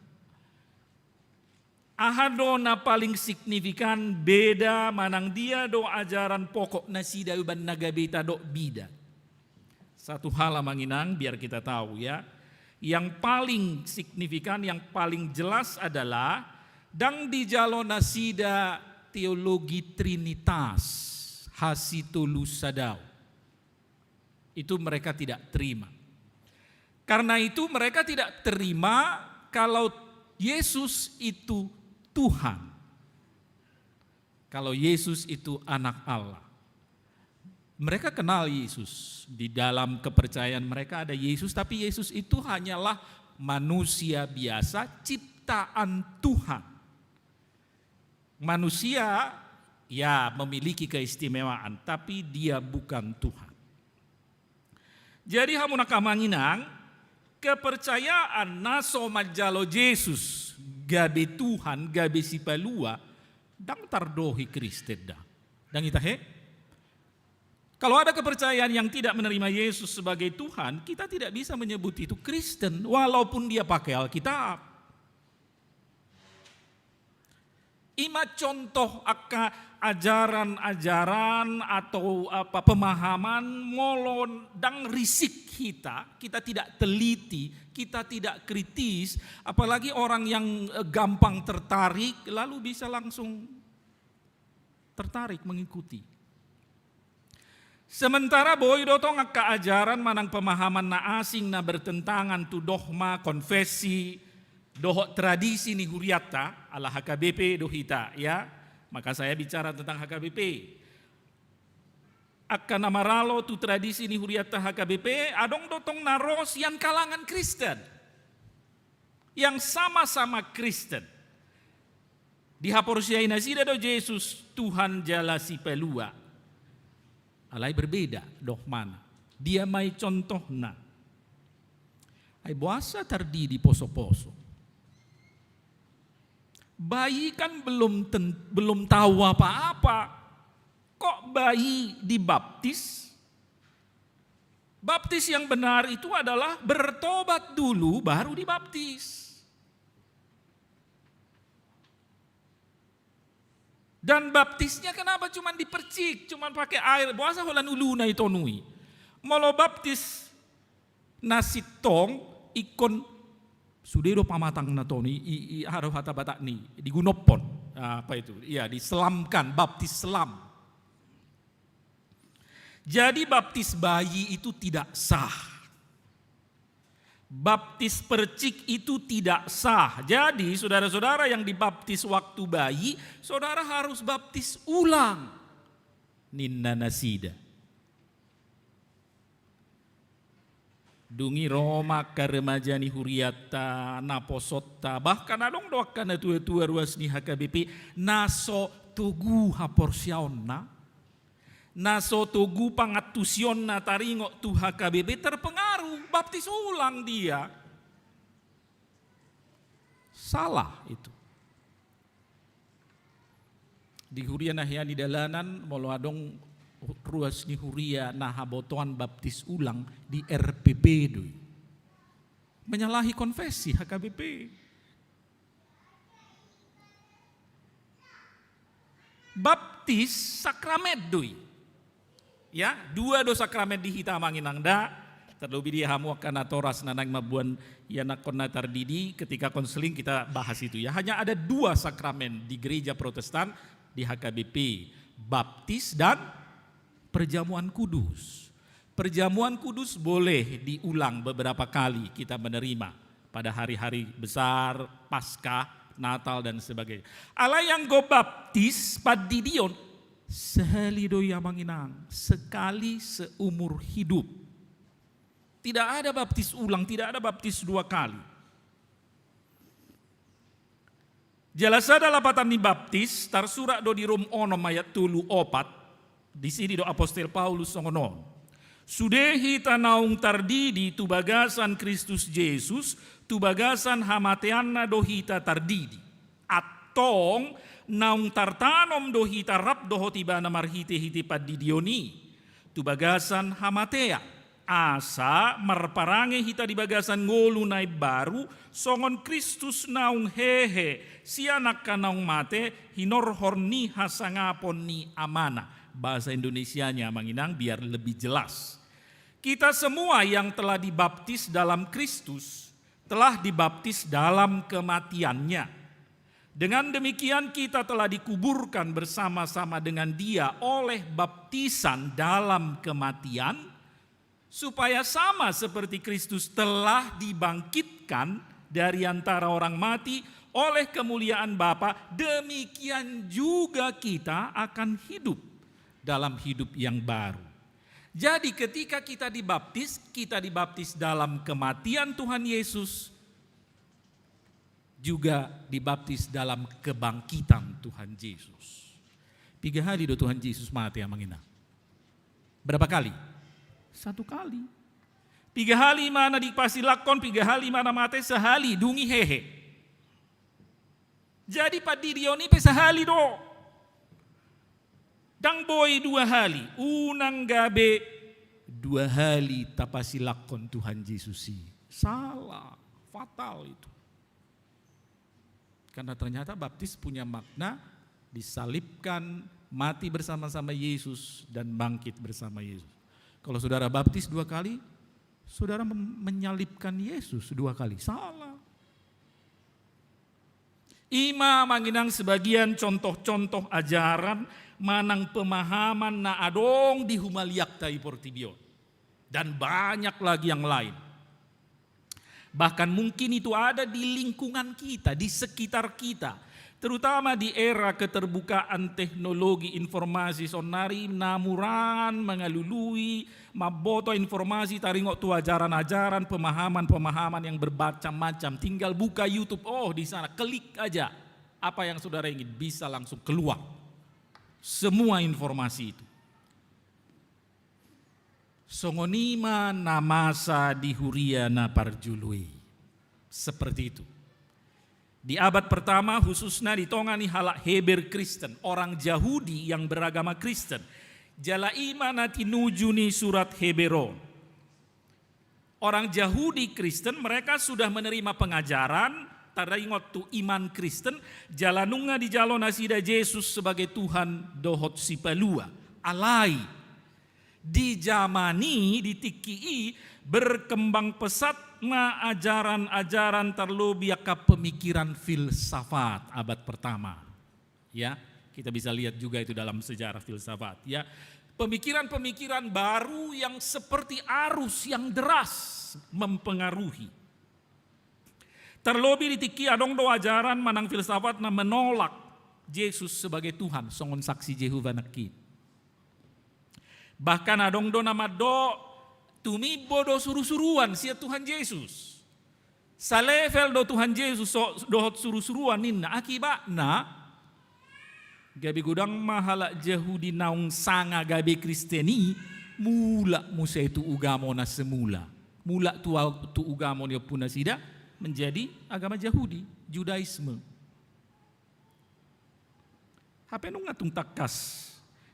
Ahado na paling signifikan beda manang dia do ajaran pokok nasida uban nagabeta do bidat. Satu hal manginang biar kita tahu ya. Yang paling signifikan, yang paling jelas adalah dang di jalo nasida teologi Trinitas hasitulu sadau. Itu mereka tidak terima. Karena itu mereka tidak terima kalau Yesus itu Tuhan. Kalau Yesus itu anak Allah. Mereka kenal Yesus. Di dalam kepercayaan mereka ada Yesus, tapi Yesus itu hanyalah manusia biasa, ciptaan Tuhan. Manusia ya memiliki keistimewaan, tapi dia bukan Tuhan. Jadi hamunakamanginang, kepercayaan naso majalo Yesus gabe Tuhan, gabe si palua, dang tardohi Kristen dah. Dang itahe. Kalau ada kepercayaan yang tidak menerima Yesus sebagai Tuhan, kita tidak bisa menyebut itu Kristen, walaupun dia pakai Alkitab. Ima contoh ajaran-ajaran atau pemahaman molon dang risik kita tidak teliti, kita tidak kritis, apalagi orang yang gampang tertarik lalu bisa langsung tertarik mengikuti. Sementara boy dotong keajaran manang pemahaman na asing na bertentangan tu dogma, konfesi, doh tradisi ni huriata ala HKBP dohita ya. Maka saya bicara tentang HKBP. Akan namaralo tu tradisi ni huriata HKBP adong dotong naros yang kalangan Kristen. Yang sama-sama Kristen. Di haporsiai nasida do Yesus Tuhan jala si pelua. Alai berbeda dogmana. Dia mai contohna. Ai buasa tardi di poso-poso. Bayi kan belum tahu apa-apa. Kok bayi dibaptis? Baptis yang benar itu adalah bertobat dulu baru dibaptis. Dan baptisnya kenapa cuma dipercik, cuma pakai air, buasa holan uluna itonui. Molo baptis nasi tong ikon sudero pamatang natoni harus hata batak ni digunopon apa itu? Iya diselamkan, baptis selam. Jadi baptis bayi itu tidak sah. Baptis percik itu tidak sah. Jadi saudara-saudara yang dibaptis waktu bayi, saudara harus baptis ulang. Ninna nasida. Dungi Roma karemajani huriata naposota. Bahkan adong doakan tua-tua ruas ni HKBP. Naso tugu haporsiaonna. Naso tugu pangatusion na taringok tu HKBP terpengaruh baptis ulang dia. Salah itu. Di huria nahya di dalanan molo adong ruas ni huria nahabotoan baptis ulang di RPP doi. Menyalahi konfesi HKBP. Baptis sakramen doi. Ya, 2 do sakramen di hita manginangda, terlebih dia hamu akan toras nanang mabuan yana konna tardidi. Ketika konseling kita bahas itu ya. Hanya ada 2 sakramen di gereja Protestan di HKBP, baptis dan perjamuan kudus. Perjamuan kudus boleh diulang beberapa kali kita menerima pada hari-hari besar, Paskah, Natal dan sebagainya. Ala yang go baptis padidion sehali do yamanginang, sekali seumur hidup. Tidak ada baptis ulang, tidak ada baptis 2 kali. Jelasada lapatan ni baptis tarsura do di Rom 6 ayat 34. Di sini do Apostel Paulus songonon. Sudehi tanaung tardidi tu bagasan Kristus Yesus, tu bagasan hamateanna do hita tardidi. Atong naung tartanom do hita rap do hotiba namarhite hite padidioni. Tu bagasan hamatea. Asa marparange hita di bagasan ngolu nai baru songon Kristus naung hehe sianak kanaung mate hinor horni hasangapon ni amana. Bahasa Indonesianya manginang biar lebih jelas. Kita semua yang telah dibaptis dalam Kristus telah dibaptis dalam kematiannya. Dengan demikian kita telah dikuburkan bersama-sama dengan Dia oleh baptisan dalam kematian, supaya sama seperti Kristus telah dibangkitkan dari antara orang mati oleh kemuliaan Bapa, demikian juga kita akan hidup dalam hidup yang baru. Jadi ketika kita dibaptis dalam kematian Tuhan Yesus, juga dibaptis dalam kebangkitan Tuhan Yesus. 3 hari do Tuhan Yesus mati amangina. Berapa kali? 1 kali. 3 hari mana dipasi lakon, 3 hari mana mati, sehali dungi hehe. Jadi padirioni pe sehali do. Dang boy 2 hari, unang gabe 2 hari tapasi lakon Tuhan Yesus. Salah, fatal itu. Karena ternyata baptis punya makna disalibkan, mati bersama-sama Yesus dan bangkit bersama Yesus. Kalau saudara baptis 2 kali, saudara menyalibkan Yesus 2 kali. Salah. Ima manginang sebagian contoh-contoh ajaran manang pemahaman na adong di humaliak tai portibion. Dan banyak lagi yang lain. Bahkan mungkin itu ada di lingkungan kita, di sekitar kita. Terutama di era keterbukaan teknologi informasi sonari namuran mengalului maboto informasi taringok tu ajaran-ajaran pemahaman-pemahaman yang bermacam-macam. Tinggal buka YouTube, oh di sana klik aja apa yang saudara ingin bisa langsung keluar. Semua informasi itu. Songonima namasa dihuria na parjului. Seperti itu. Di abad pertama khususnya ditongani halak Heber Kristen, orang Yahudi yang beragama Kristen. Jala imana tinujuni surat Heberon. Orang Yahudi Kristen mereka sudah menerima pengajaran tada ingot tu iman Kristen jalanunga di jalo nasida Yesus sebagai Tuhan dohot sipalua. Alai di zamani di TKI berkembang pesat ajaran-ajaran terlebih ke pemikiran filsafat abad pertama. Ya, kita bisa lihat juga itu dalam sejarah filsafat. Ya, pemikiran-pemikiran baru yang seperti arus yang deras mempengaruhi. Terlebih di TKI adong do ajaran manang filsafat na menolak Yesus sebagai Tuhan, songon saksi Jehovah Nakit. Bahkan adong do nama do tumibo do suruh-suruan sia Tuhan Yesus. Sa level do Tuhan Yesus dohot suruh-suruan ninna akibatna gabi gudang mahala Yahudi naung sanga gabi Kristeni mula musa itu ugamo na semula. Mula tu ugamo ni puna sida menjadi agama Yahudi, Judaisme. Hape nung ngatung takas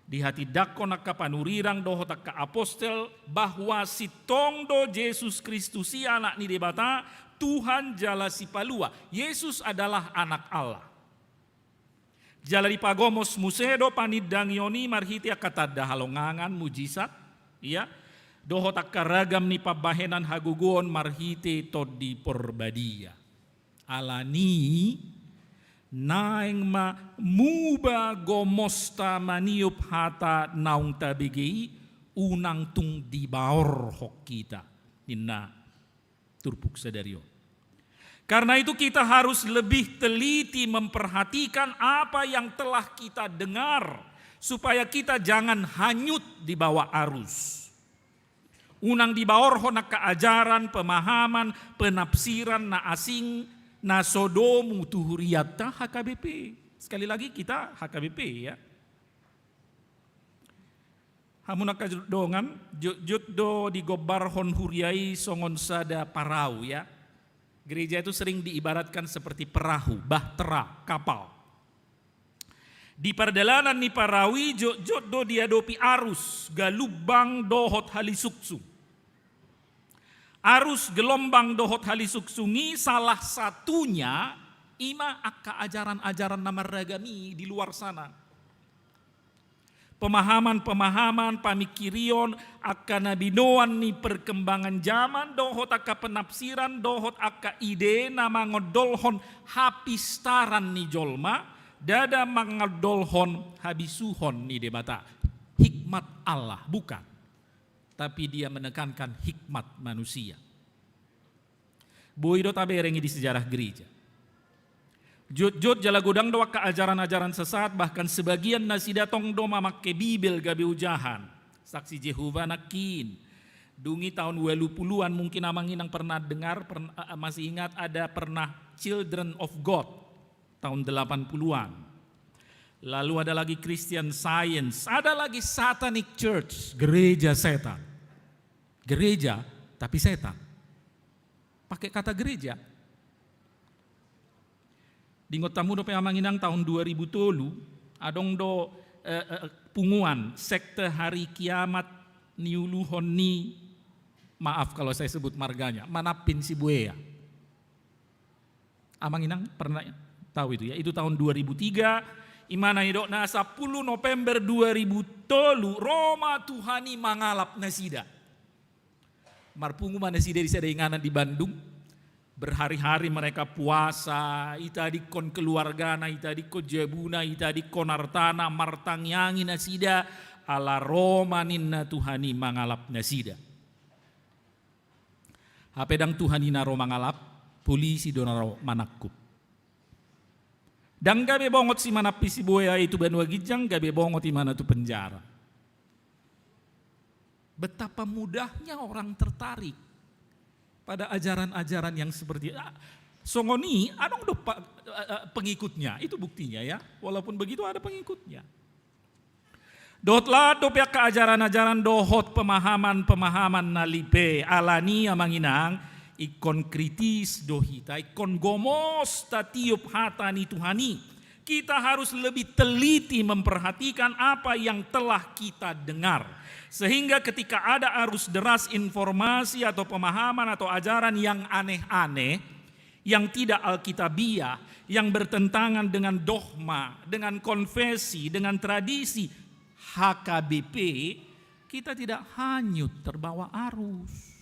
di hati dakon akka panurirang dohot akka apostel bahwa si tongdo Yesus Kristus si anak ni debata Tuhan jala si palua. Yesus adalah anak Allah. Jalari pagomos musedo panidangioni marhiti akatada halongangan mujizat, ya. Dohot akaragam ni pabahenan hagugon marhiti todi porbadia. Alani naeng ma muba gomosta maniup hata naung tabigi unang tung di baor hok kita. Inna turpuk sadario. Karena itu kita harus lebih teliti memperhatikan apa yang telah kita dengar supaya kita jangan hanyut di bawah arus. Unang di bawah honak keajaran, pemahaman, penafsiran na asing, na sodomu tuhuriyata HKBP. Sekali lagi kita HKBP ya. Hamunak kadongan jutdo di gobar hon huriai songon sada parau ya. Gereja itu sering diibaratkan seperti perahu, bahtera, kapal. Di perjalanan ni parawi jot do diadopi arus galubang dohot halisuksu. Arus gelombang dohot halisuksungi salah satunya ima akka ajaran-ajaran namaragami di luar sana. Pemahaman-pemahaman pamikirion akan nabinoan ni perkembangan zaman dohot akka penafsiran dohot akka ide nama ngodolhon hapistaran ni jolma dada mangadolhon habisuhon ni debata hikmat Allah bukan, tapi dia menekankan hikmat manusia. Boido taberengi di sejarah gereja. Jut-jut jala godang doa keajaran-ajaran sesat, bahkan sebagian nasi datong do mamakai Bibel gabe ujahan. Saksi Jehova nakin. Dungi tahun 20-an mungkin amanginang pernah dengar, masih ingat ada pernah Children of God tahun 80-an. Lalu ada lagi Christian Science, ada lagi Satanic Church, gereja setan. Gereja tapi setan. Pakai kata gereja. Di ngotamu do peamanginang tahun 2000 tolu adong do punguan sekte hari kiamat niuluhon ni, maaf kalau saya sebut marganya, Manapin si Buea. Amanginang pernah tahu itu ya, itu tahun 2003 imana idok na 10 November 2000 tolu Roma Tuhani mangalap nasida. Marpungu manasida di Sadinganan di Bandung. Berhari-hari mereka puasa, itadikon keluargana, itadikon jabuna, itadikon artana, martangyangi nasida, ala Roma ninna Tuhani mangalap nasida. Hapedang Tuhani naro mangalap, polisi donaro manakup. Dan gabe bongot si manapi si Boya itu Banua Gijang, gabe bongot di mana tu penjara. Betapa mudahnya orang tertarik pada ajaran-ajaran yang seperti songoni adong do pengikutnya, itu buktinya ya. Walaupun begitu ada pengikutnya. Dotlah do pihak keajaran-ajaran dohot pemahaman-pemahaman nalipe alani amanginang ikon kritis dohita ikon gomos tatiup hatani Tuhani. Kita harus lebih teliti memperhatikan apa yang telah kita dengar. Sehingga ketika ada arus deras informasi atau pemahaman atau ajaran yang aneh-aneh, yang tidak alkitabiah, yang bertentangan dengan dogma, dengan konfesi, dengan tradisi HKBP, kita tidak hanyut terbawa arus.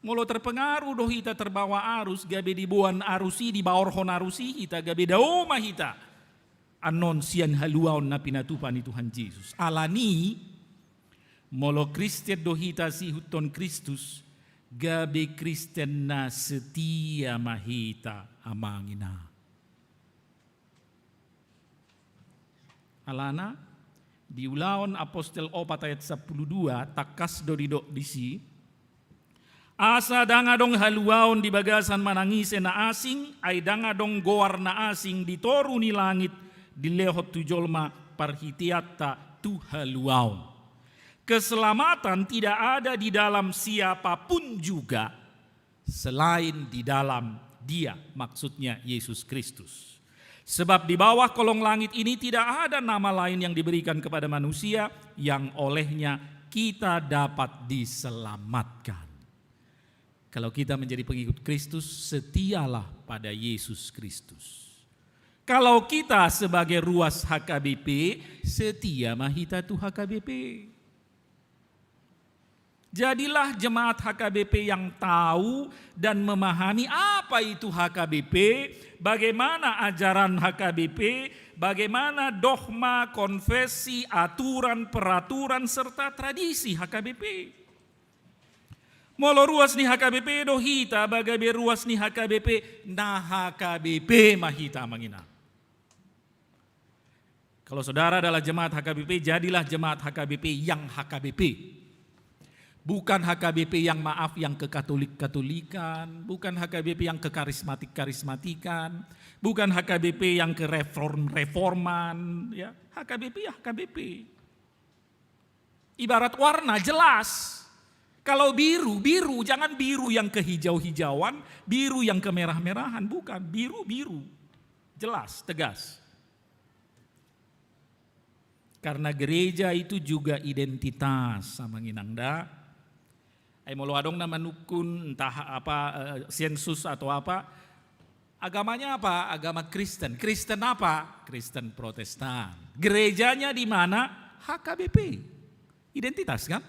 Molo terpengaruh doh kita terbawa arus, gabe dibuan arusi, di bawah hon arusi, kita gabe daoma kita. Anon sian haluaon na pinatupan ni Tuhan Yesus. Alani, molo Kristen dohita si huton Kristus, gabe Kristen na setia mahita amangina. Alana, di ulaon Apostel 4 ayat 12, takas doridok disi, asa dangadong haluaon di bagasan manangise na asing, ay dangadong goar na asing di toru ni langit, di lehot tujolma parhitiata tuhaluaon. Keselamatan tidak ada di dalam siapapun juga selain di dalam Dia, maksudnya Yesus Kristus. Sebab di bawah kolong langit ini tidak ada nama lain yang diberikan kepada manusia yang olehnya kita dapat diselamatkan. Kalau kita menjadi pengikut Kristus, setialah pada Yesus Kristus. Kalau kita sebagai ruas HKBP, setia mahita tu HKBP. Jadilah jemaat HKBP yang tahu dan memahami apa itu HKBP, bagaimana ajaran HKBP, bagaimana dogma, konfesi, aturan, peraturan, serta tradisi HKBP. Molo ruas ni HKBP do hita bagabe ruas ni HKBP na HKBP mahita mangina. Kalau saudara adalah jemaat HKBP, jadilah jemaat HKBP yang HKBP. Bukan HKBP yang maaf yang ke Katolik-Katolikan, bukan HKBP yang ke karismatik-karismatikan, bukan HKBP yang ke reforman, ya. HKBP ya HKBP. Ibarat warna jelas. Kalau biru, biru, jangan biru yang kehijau-hijauan, biru yang kemerah-merahan, bukan, biru-biru. Jelas, tegas. Karena gereja itu juga identitas sama nginangda. Ai molo adong nama nukun entah apa sensus atau apa. Agamanya apa? Agama Kristen. Kristen apa? Kristen Protestan. Gerejanya di mana? HKBP. Identitas kan?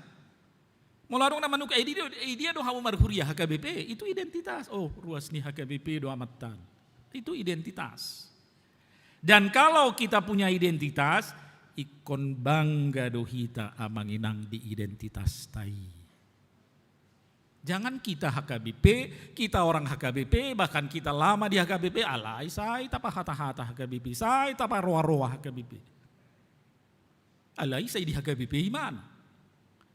Mularong naman nuk dia do hamu marhuria HKBP itu identitas. Oh, ruas nih HKBP do amatan. Itu identitas. Dan kalau kita punya identitas, ikon bangga do hita amanginang di identitas tai. Jangan kita HKBP, kita orang HKBP, bahkan kita lama di HKBP, alai sai tapa hata-hata HKBP, sai tapa roa-roa HKBP. Alai sai di HKBP mana?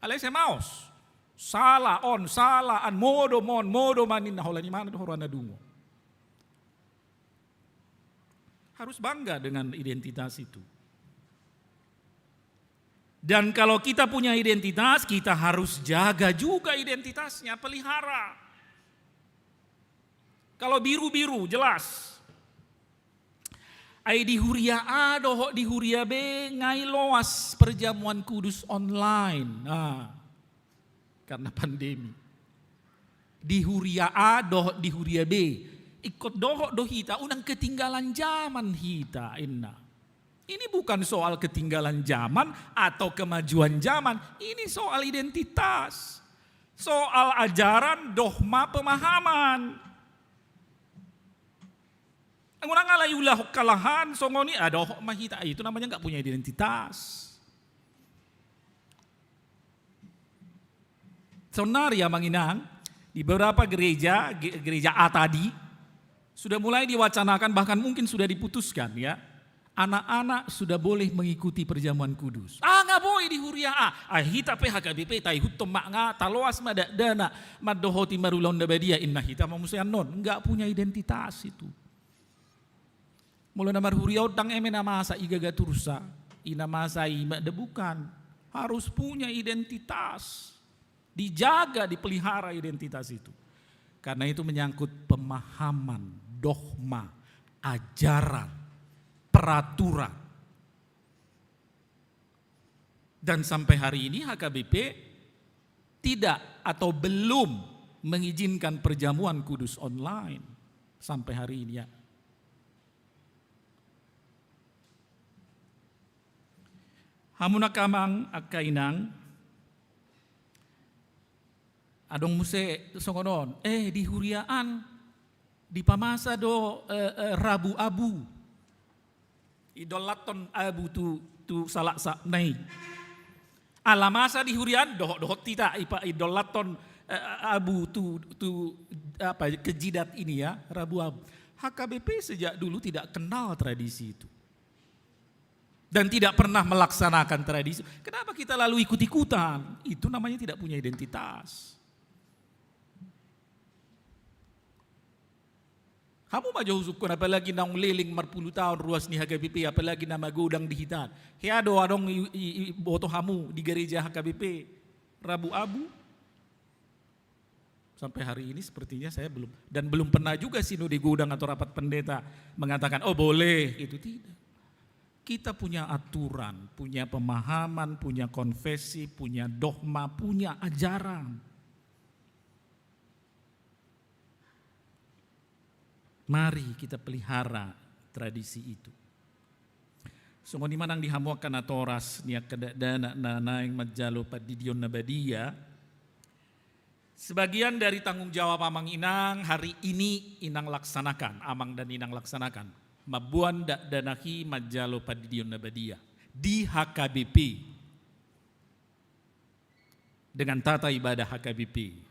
Alai saya maos. Salah on, salah an, modo manin na holani mana do horana dungo. Harus bangga dengan identitas itu. Dan kalau kita punya identitas, kita harus jaga juga identitasnya, pelihara. Kalau biru-biru jelas. Ai di Huria A doho di Huria B ngai loas perjamuan kudus online. Nah, karena pandemi. Di Huria A doho di Huria B ikut doho do hita unang ketinggalan zaman hita inna. Ini bukan soal ketinggalan zaman atau kemajuan zaman, ini soal identitas. Soal ajaran, dogma, pemahaman. Ang ngalayulah kalahan songoni adoh mahita itu namanya enggak punya identitas. Sonaria manginang di beberapa gereja A tadi sudah mulai diwacanakan bahkan mungkin sudah diputuskan ya. Anak-anak sudah boleh mengikuti perjamuan kudus. Nggak boleh di Huria A. Hita PHKBP tai hutom mak nga taloas mada dana madohoti marulon dabadia inna hita mamusayan non. Enggak punya identitas itu. Mula namar Huria utang eme nama sa igaga tursa. Ina masa ima bukan. Harus punya identitas. Dijaga, dipelihara identitas itu. Karena itu menyangkut pemahaman, dogma, ajaran, peraturan. Dan sampai hari ini HKBP tidak atau belum mengizinkan perjamuan kudus online. Sampai hari ini ya. Hamuna kamang akainang adong muse songonon di huriaan di pamasa do rabu abu idolaton abu tu salak sa nai alamasa di hurian dohot tita ipa idolaton abu tu apa kejidat ini ya rabu abu. HKBP sejak dulu tidak kenal tradisi itu dan tidak pernah melaksanakan tradisi. Kenapa kita lalu ikut-ikutan? Itu namanya tidak punya identitas. Kamu maju husukun apalagi nang liling marpuluh tahun ruas ni HKBP apalagi nama gudang di hitan. Hiado adong boto hamu di gereja HKBP Rabu Abu. Sampai hari ini sepertinya saya belum pernah juga sinode gudang atau rapat pendeta mengatakan oh boleh, itu tidak. Kita punya aturan, punya pemahaman, punya konfesi, punya dogma, punya ajaran. Mari kita pelihara tradisi itu. Sungguh manang dihamuakan atoras niak kedana nanaing majalo padidion nabadia. Sebagian dari tanggung jawab Amang Inang hari ini Inang laksanakan, Amang dan Inang laksanakan. Mabuan danahi majalo padidion nabadia di HKBP dengan tata ibadah HKBP.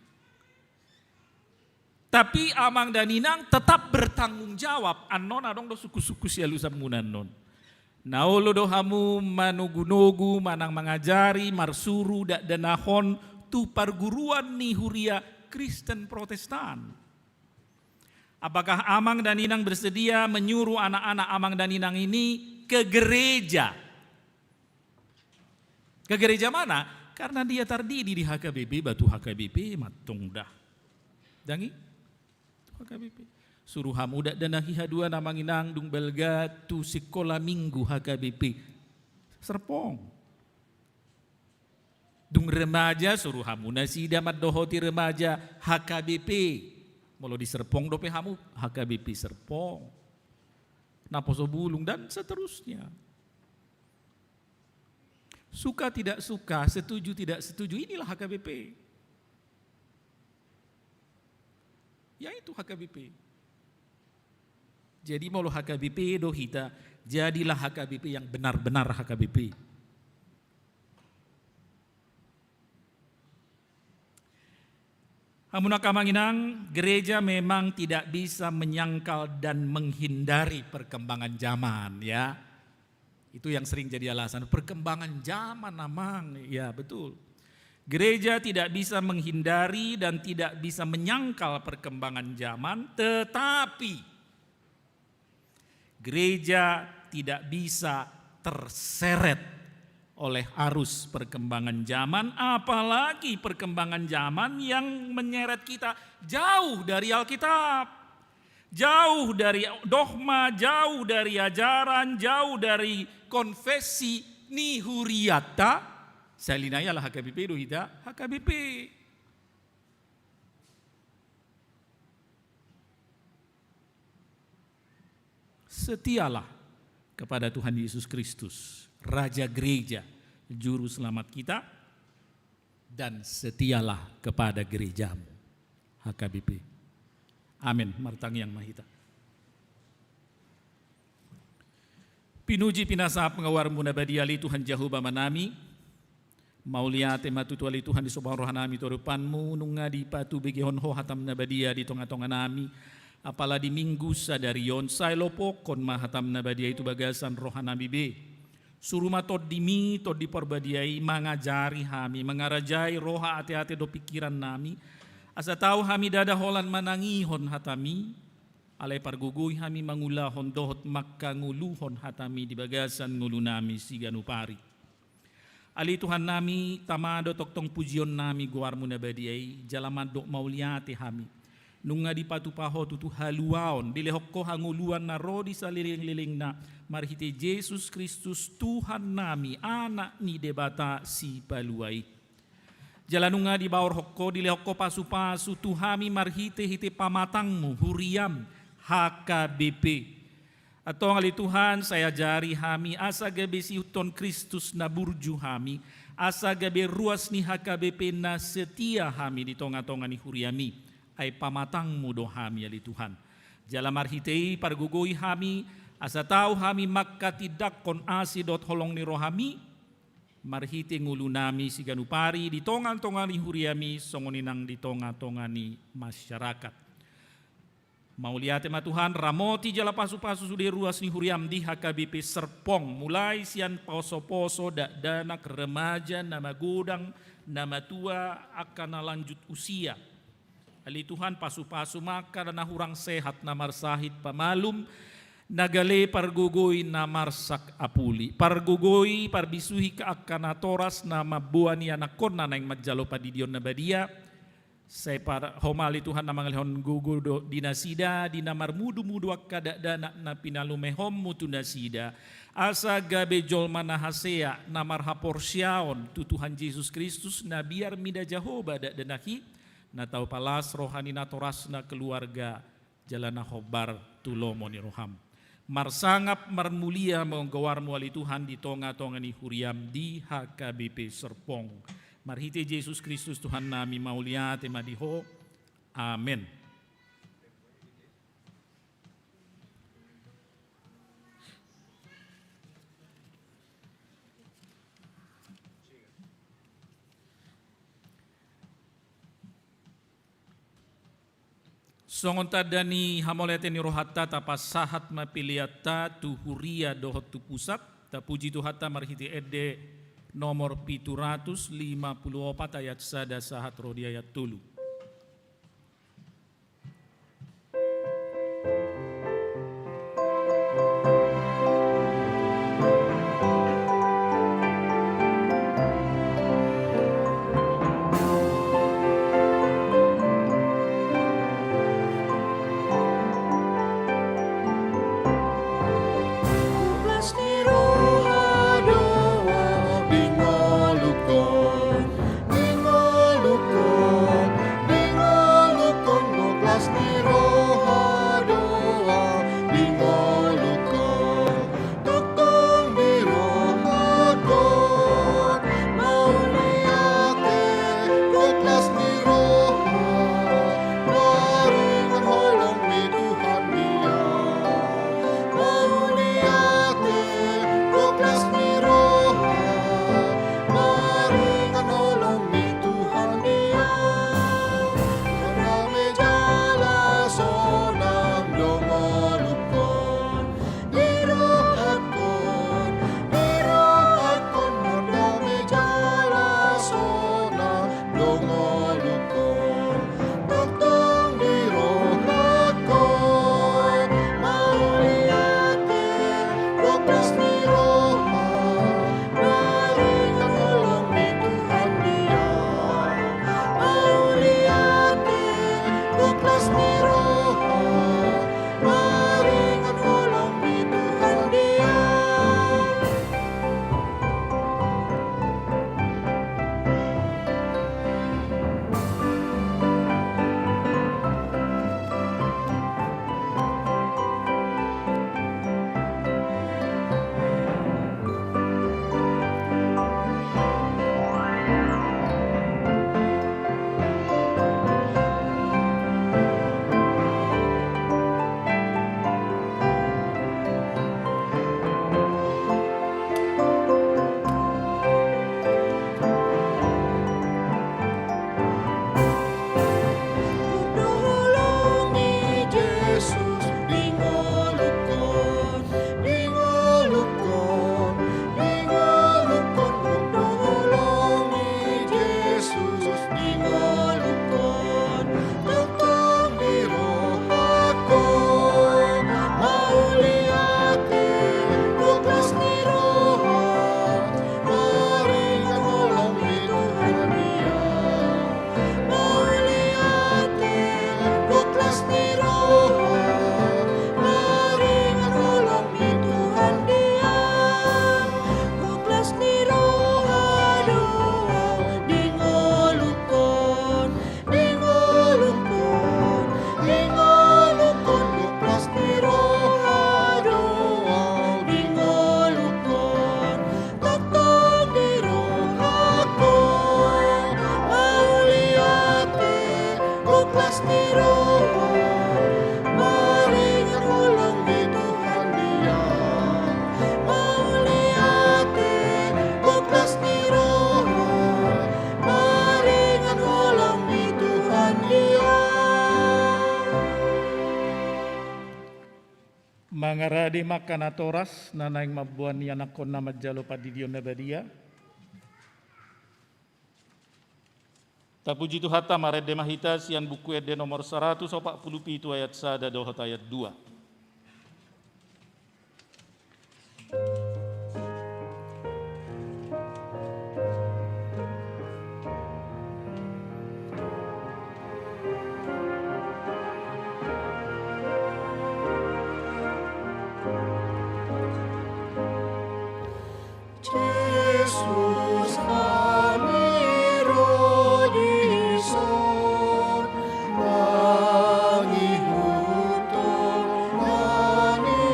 Tapi Amang dan Inang tetap bertanggung jawab. Anon adong do suku-suku sialu samunan non. Naolo do hamu manugu-nugu manang mengajari marsuru danahon tu perguruan ni huria Kristen Protestan. Apakah Amang dan Inang bersedia menyuruh anak-anak Amang dan Inang ini ke gereja? Ke gereja mana? Karena dia terdiri di HKBP, batu HKBP, matung dah. Dangi? HKBP. Suruh hamuda dan hihadua Amang Inang dung belga tu sekolah minggu HKBP. Serpong. Dung remaja suruh hamu nasi damat dohoti remaja HKBP. Molo di Serpong dope hamu HKBP Serpong. Naposo Bulung dan seterusnya. Suka tidak suka, setuju tidak setuju, inilah HKBP. Ya itu HKBP. Jadi molo HKBP do hita, jadilah HKBP yang benar-benar HKBP. Hamunaka Manginang, gereja memang tidak bisa menyangkal dan menghindari perkembangan zaman, ya. Itu yang sering jadi alasan, perkembangan zaman Amang, ya betul. Gereja tidak bisa menghindari dan tidak bisa menyangkal perkembangan zaman, tetapi gereja tidak bisa terseret oleh arus perkembangan zaman, apalagi perkembangan zaman yang menyeret kita jauh dari Alkitab. Jauh dari dogma, jauh dari ajaran, jauh dari konfesi nihuriata. Salinaya lah HKBP dohita, HKBP. Setialah kepada Tuhan Yesus Kristus, Raja Gereja, Juru Selamat kita, dan setialah kepada gerejamu, HKBP. Amin. Martang yang mahita. Pinuji pinasap ngawar munabadi ali Tuhan Jehovah manami. Maulia tema tutuali Tuhan di sobang rohanami torupanmu nunga di patu begihon ho hatam nabadia di tonga-tonga nami. Apalagi minggu sadarion say lopo kon mahatam nabadia itu bagasan rohanami be. Suruma tod dimi tod di porbadiai mangajari hami mengarajai roha ate-ate do pikiran nami. Asa tahu hami dada holan manangihon hatami, alay parguguy hami mangulahon dohot makka nguluhon hatami di bagasan ngulu nami siganupari. Ali Tuhan nami tamado toktong pujion nami guarmu nabadiay, jalamado mauliate hami. Nunga di patupaho tutu haluaon, dilehokko hanguluan na rodi sa liling-liling na marhite Jesus Kristus Tuhan nami, anak ni debata si paluay. Jalanunga di bawah hokko di lehokko pasu-pasu tuhami marhite hite pamatangmu huriam HKBP. Atau ngali Tuhan saya jari hami asa gabe si uton Kristus na burju hami asa gabe ruas ni HKBP na setia hami di tonga-tonga ni huriami ay pamatangmu do hami ali Tuhan. Jala marhite pargugoi hami asa tahu hami makka tidak kon asidot holong ni rohami. Marhiti ngulu nami si ganupari di tongan-tongan ni huriami songoninang di tonga-tongan ni masyarakat. Mauliate ma Tuhan ramoti jala pasu-pasu sudah ruas ni huriam di HKBP Serpong mulai sian poso-poso danak remaja nama godang nama tua akan lanjut usia. Ali Tuhan pasu-pasu maka dan hurang sehat namar sahid pamalum. Nagale pargugoy na marsak apuli. Pargugoy parbisuhi ka akanatoras na mabuan niya nakon na nang majalo padidion na badia. Say para homali Tuhan na mangalihon gugo do dinasida dinamar mudu-mudu akadadana na pinalumehom mutu nasida. Asa gabe jolma na hasea namar haporsyaon tu Tuhan Yesus Kristus na biar mida Jehovah danahi na tau palas rohani na toras na keluarga jalana hobar tulomo ni roham. Marsangap marmulia menggawar muali Tuhan di tonga-tonga ni huriam di HKBP Serpong. Marhite Yesus Kristus Tuhan nami maulia temadiho. Amin. Songon tadani hamolete ni rohatta tapas sahat mapiliata tuhuria dohot tu pusat ta puji Tuhata marhiti ede nomor 754 ayat sada sahat rodi ayat tulu. Mangarade makana toras nanaing mabuan ni anakon nama jalo padidion nabadia. Tapuji Tuhata marede mahita sian buku ede nomor 147 ayat 1 dohot ayat 2. Yesus kami rodison nangi huton nani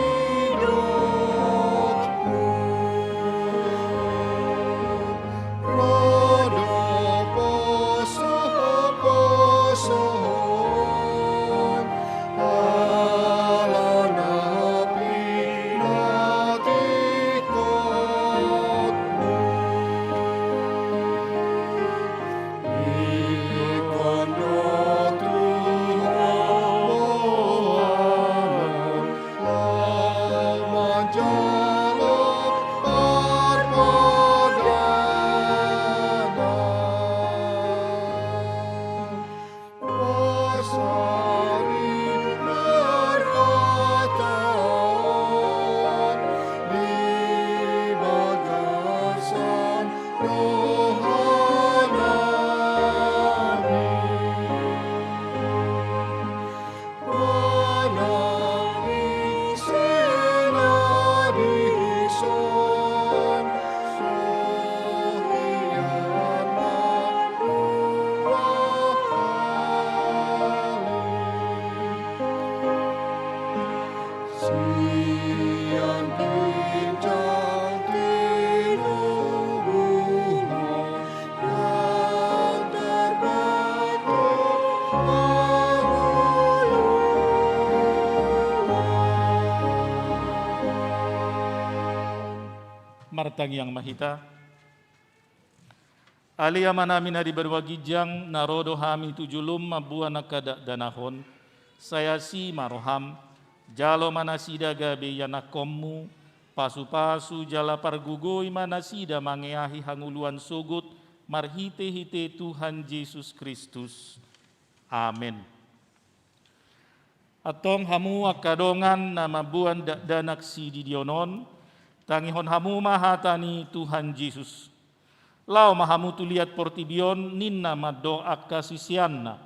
martang yang mahita. Alia manamina di berwagijang narodo hami tujulum mabuan nakada danahon. Saya si maroham jalo manasida gabe yanakommu pasu-pasu jala pargugoi manasida mangeahi hanguluan sugut marhite-hite Tuhan Yesus Kristus. Amin. Atong hamu akadongan nama buan danak si didionon tangihon hamu mahatani Tuhan Yesus. Lau mahamu tuliat portibion ninna madoa kasisianna.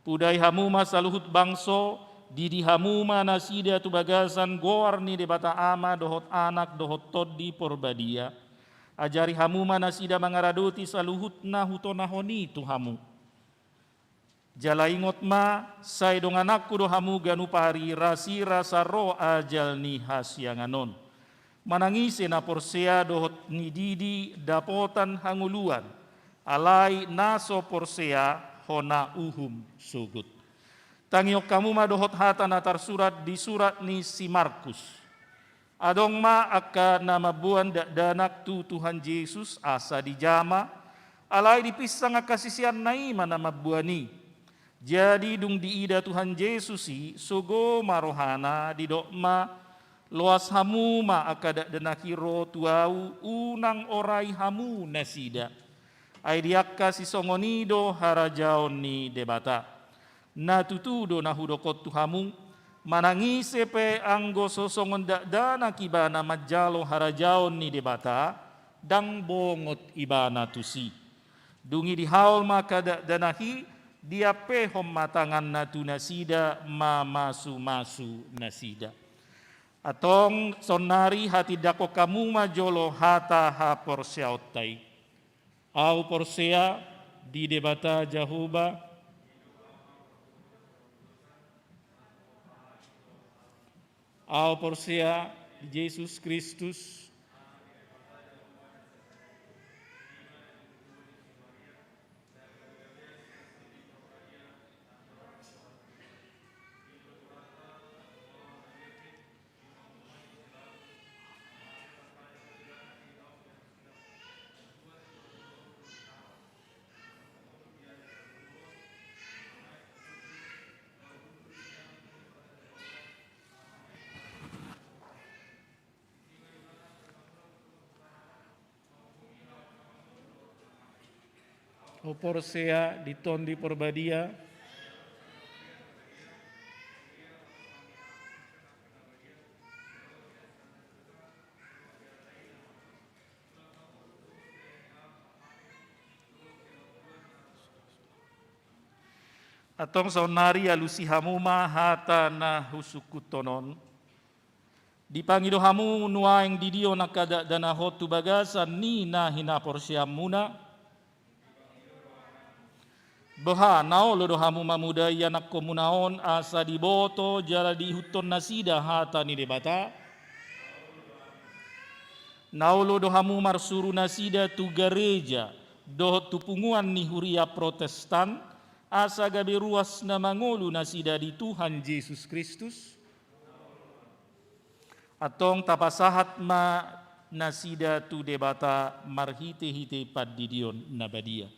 Pudai hamu masaluhut bangso didi hamu manasida tu bagasan goar ni debata ama dohot anak dohot todi porbadia. Ajari hamu manasida mangaradoti saluhut na hutonahoni tu hamu. Jala ingot ma say dong anakku do hamu ganu pari rasi rasa ro ajal ni hasyanganon. Manangise na porsea dohot ni didi dapotan hanguluan. Alai naso porsea hona uhum sugut. Tangiok kamu ma dohot hata natar surat di surat ni si Markus. Adong ma akka nama buan danak tu Tuhan Yesus asa di jama. Alai dipisang akasisian naima nama buani. Jadi dung diida Tuhan Yesus si sogo marohana di dokma loas hamu ma akada denakiro tuau unang orai hamu nasida. Aidiakka si songonido harajaon ni debata. Na tutudo na hudokot tu hamu manangise pe anggo sosongon dana kibana majalo harajaon ni debata dang bongot ibana tusi. Dungi di haul maka danahi dia pehom matangan natu nasida masu nasida. Atong sonari hati dako kamu majolo hata ha porseautai. Au porsea di debata Jahoba. Au porsea Yesus Kristus. Oporsea di tondi porbadia. Atong sonari alusi hamu hata na husukutonon. Dipangido hamu nuaeng didio nakada danahot tu bagasan ni na hinaporsea muna. Beha nao lodo hamu mamuda yanak komunaon asa diboto jala dihuton nasida hata ni debata. Nao lodo hamu marsuru nasida tu gereja dohot tu punguan ni huria Protestan asa gabe ruas na mangolu nasida di Tuhan Yesus Kristus. Atong tapasahat ma nasida tu debata marhite-hite padidion nabadia.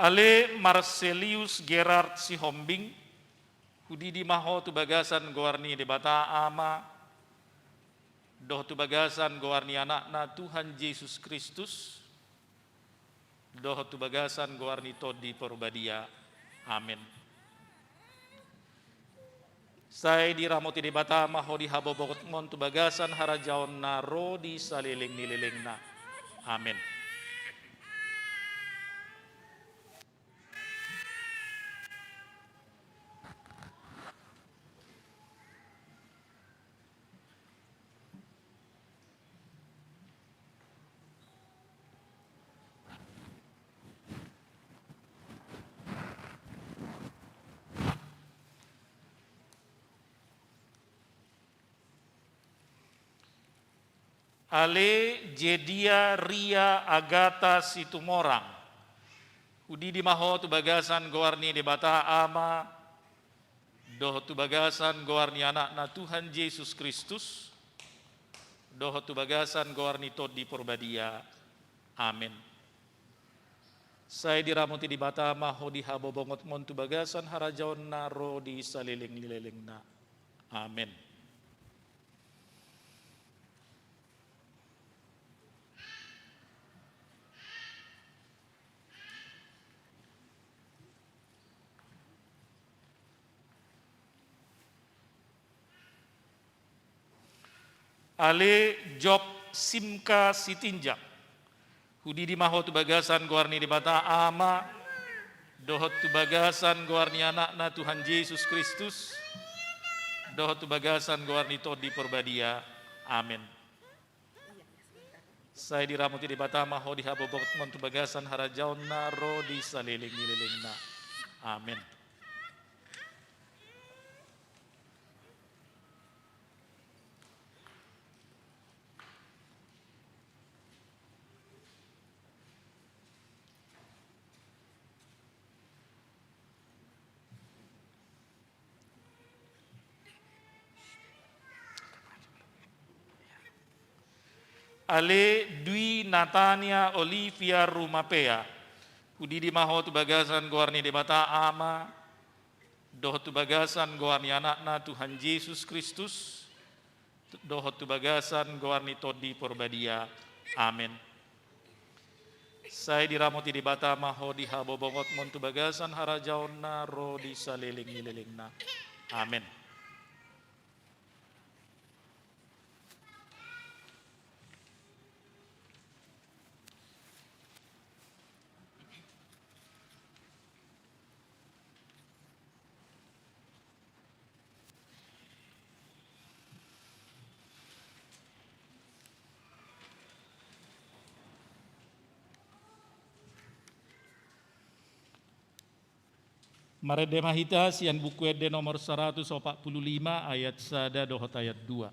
Ale Marcelius Gerard Sihombing, hudidi maho tu bagasan goarni debata ama, doh tu bagasan goarni anak na Tuhan Yesus Kristus, doh tu bagasan goarni todi porbadia. Amin. Saya diramoti debata maho di habobokot mon tu bagasan harajaon na ro di saliling nililing na. Amin. Ale Jedia Ria Agata Situmorang, Udi di maho tu bagasan goarni di bata ama, doh tu bagasan goarni anak na Tuhan Yesus Kristus, doh tu bagasan goarni tod di porbadia. Amin. Saya diramuti di bata maho di habobongot mon tu bagasan harajaon naro di saliling-liling na. Amin. Ale Job Simka Sitinjak, Hudi di maho tu bagasan goarni di bata ama, dohot tu bagasan goarni anak na Tuhan Yesus Kristus, dohot tu bagasan goarni tod di porbadia. Amin. Saya diramuti di bata maho di habobok mon tu bagasan harajaon naro di saliling-liling na. Amin. Ale Dwi Natania Olivia Rumapea, Hudi di maho tu bagasan goarni di bata ama, doh tu bagasan goarni anak na Tuhan Yesus Kristus, doh tu bagasan goarni tod di porbadia. Amin. Saya diramuti di bata maho di habobongot mon tu bagasan harajaon naro di saliling-liling na. Amin. Marede Mahita sian buku ede nomor 145 ayat 1 dohot ayat 2.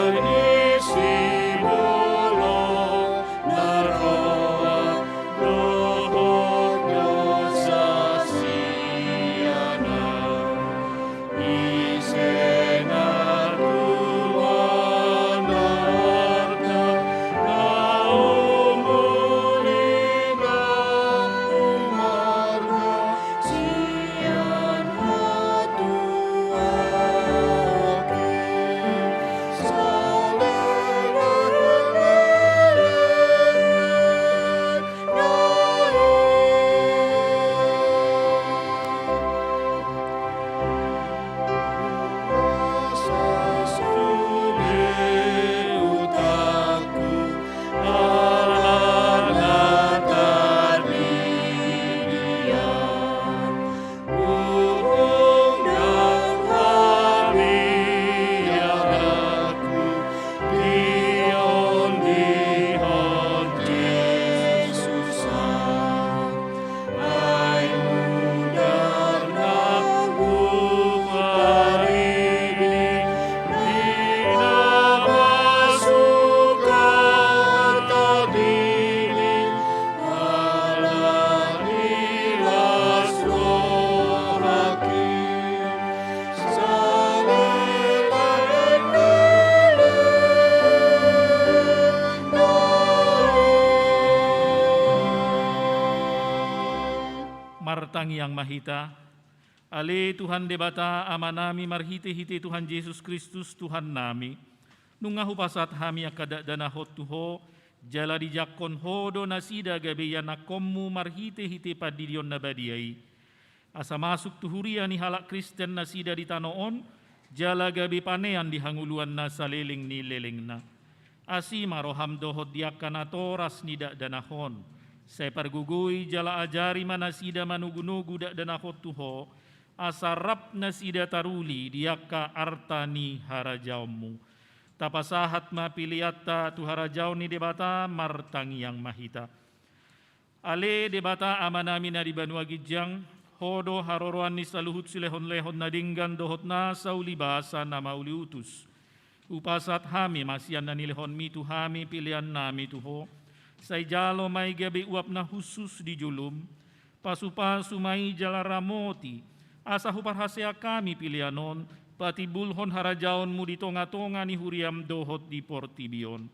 Agnisi Martang yang mahita, ale Tuhan debata amanami marhite-hite Tuhan Yesus Kristus Tuhan nami, nungahu pasat hami akada dana hotuho, jala dijakon hodo nasida gabeya nakommu marhite-hite padidion nabadiai. Asa masuk tuhuria ni halak Kristen nasida di tanoon, jala gabe panean di hanguluan na saleling ni lelengna. Asi maroham dohot diakan atoras nida danahon. Saya pergugui jala ajari manasida manugunugu dak danahot tuho, asarap nasida taruli diaka artani harajaumu. Tapasahat ma piliata tu harajau ni debata martang yang mahita. Ale debata amanami na di Banua Gijang, hodo haroroan ni saluhut silehon-lehon na dinggan dohot na saulibasa na mauli utus. Upasat hami masian na nilehon mi tu hami pilihan nami tuho. Say jalo may gabi uap na husus di julum, pasu-pasu may jala ramoti, asa huparhasya kami pilihanon, pati bulhon harajaon mu di tonga-tonga ni huriam dohot di portibion.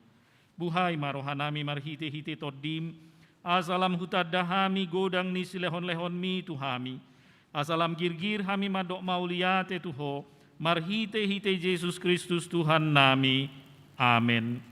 Buhay marohanami marhite-hite todim, asalam hutadda hami godang ni silehon-lehon mi tuhami, asalam girgir hami madok mauliate tuho, marhite-hite Yesus Kristus Tuhan nami. Amin.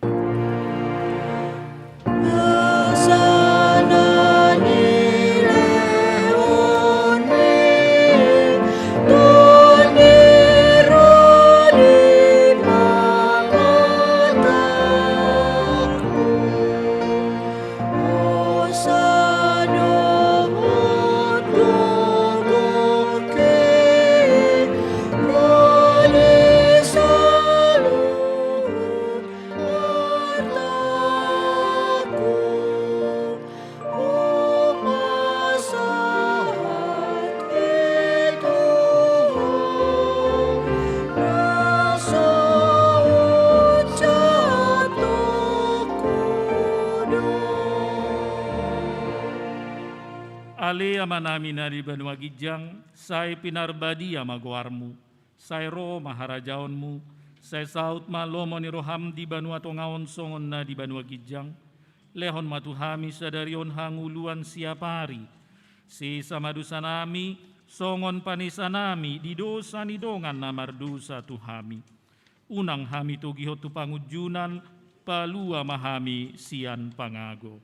Ale amanami na di Banua Gijang, say pinarbadi amaguarmu, say ro maharajaonmu, say saut malomo ni roham di Banua Tongaon songon na di Banua Gijang, lehon matuhami sadarion hanguluan siapari, si samadusanami, songon panisanami, di dosa ni dongan na mardusa tuhami. Unang hami tugihot tu pangujunan, palua mahami sian pangago.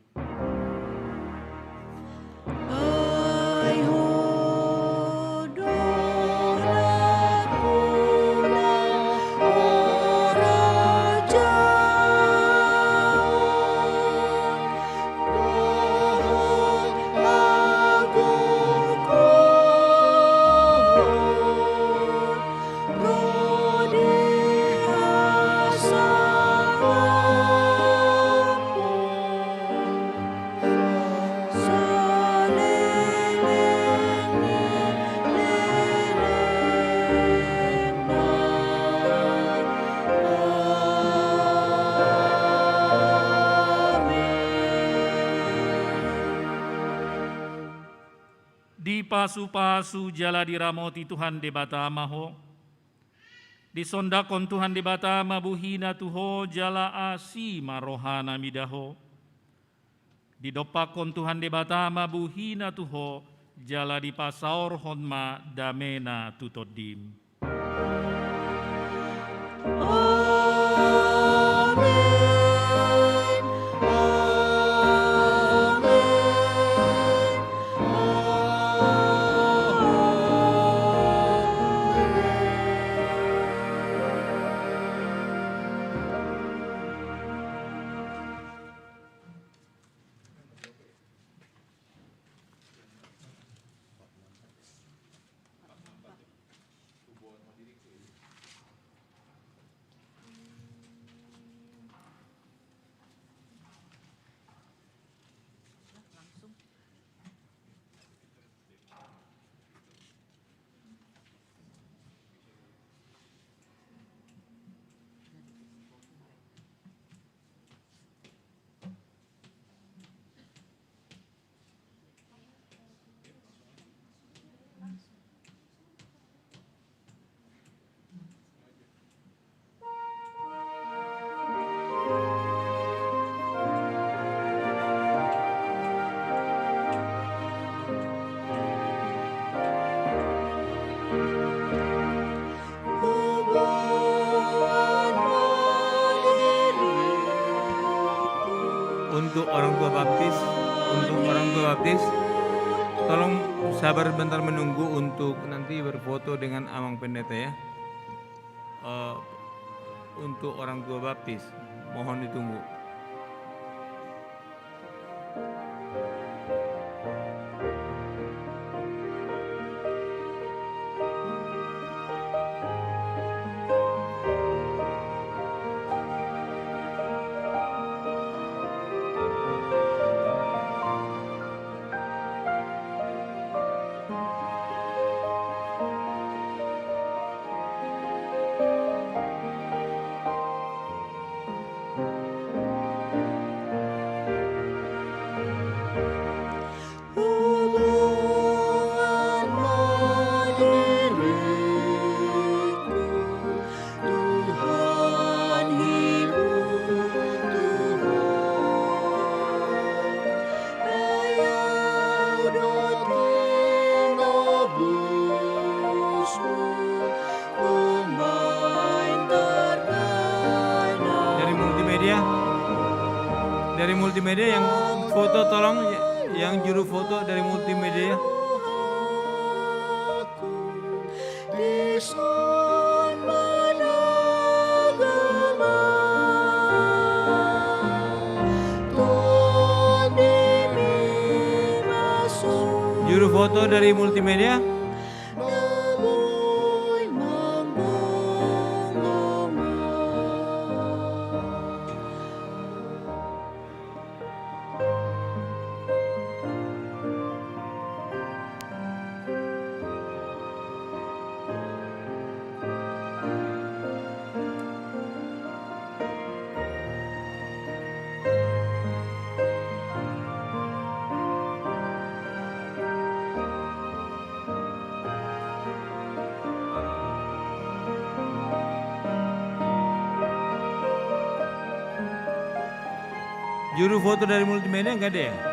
Di pasu-pasu jala diramoti Tuhan debata maho, di sondakon Tuhan debata mabuhina tuho jala asi marohana midaho, di dopakon Tuhan debata mabuhina tuho jala di pasaor honma damena tutodim. untuk orang tua baptis, tolong sabar bentar menunggu untuk nanti berfoto dengan Amang Pendeta ya. Untuk orang tua baptis, mohon ditunggu. Dari multimedia yang foto tolong, yang juru foto dari multimedia. Juru foto dari multimedia. Juru foto dari multimedia enggak ada ya?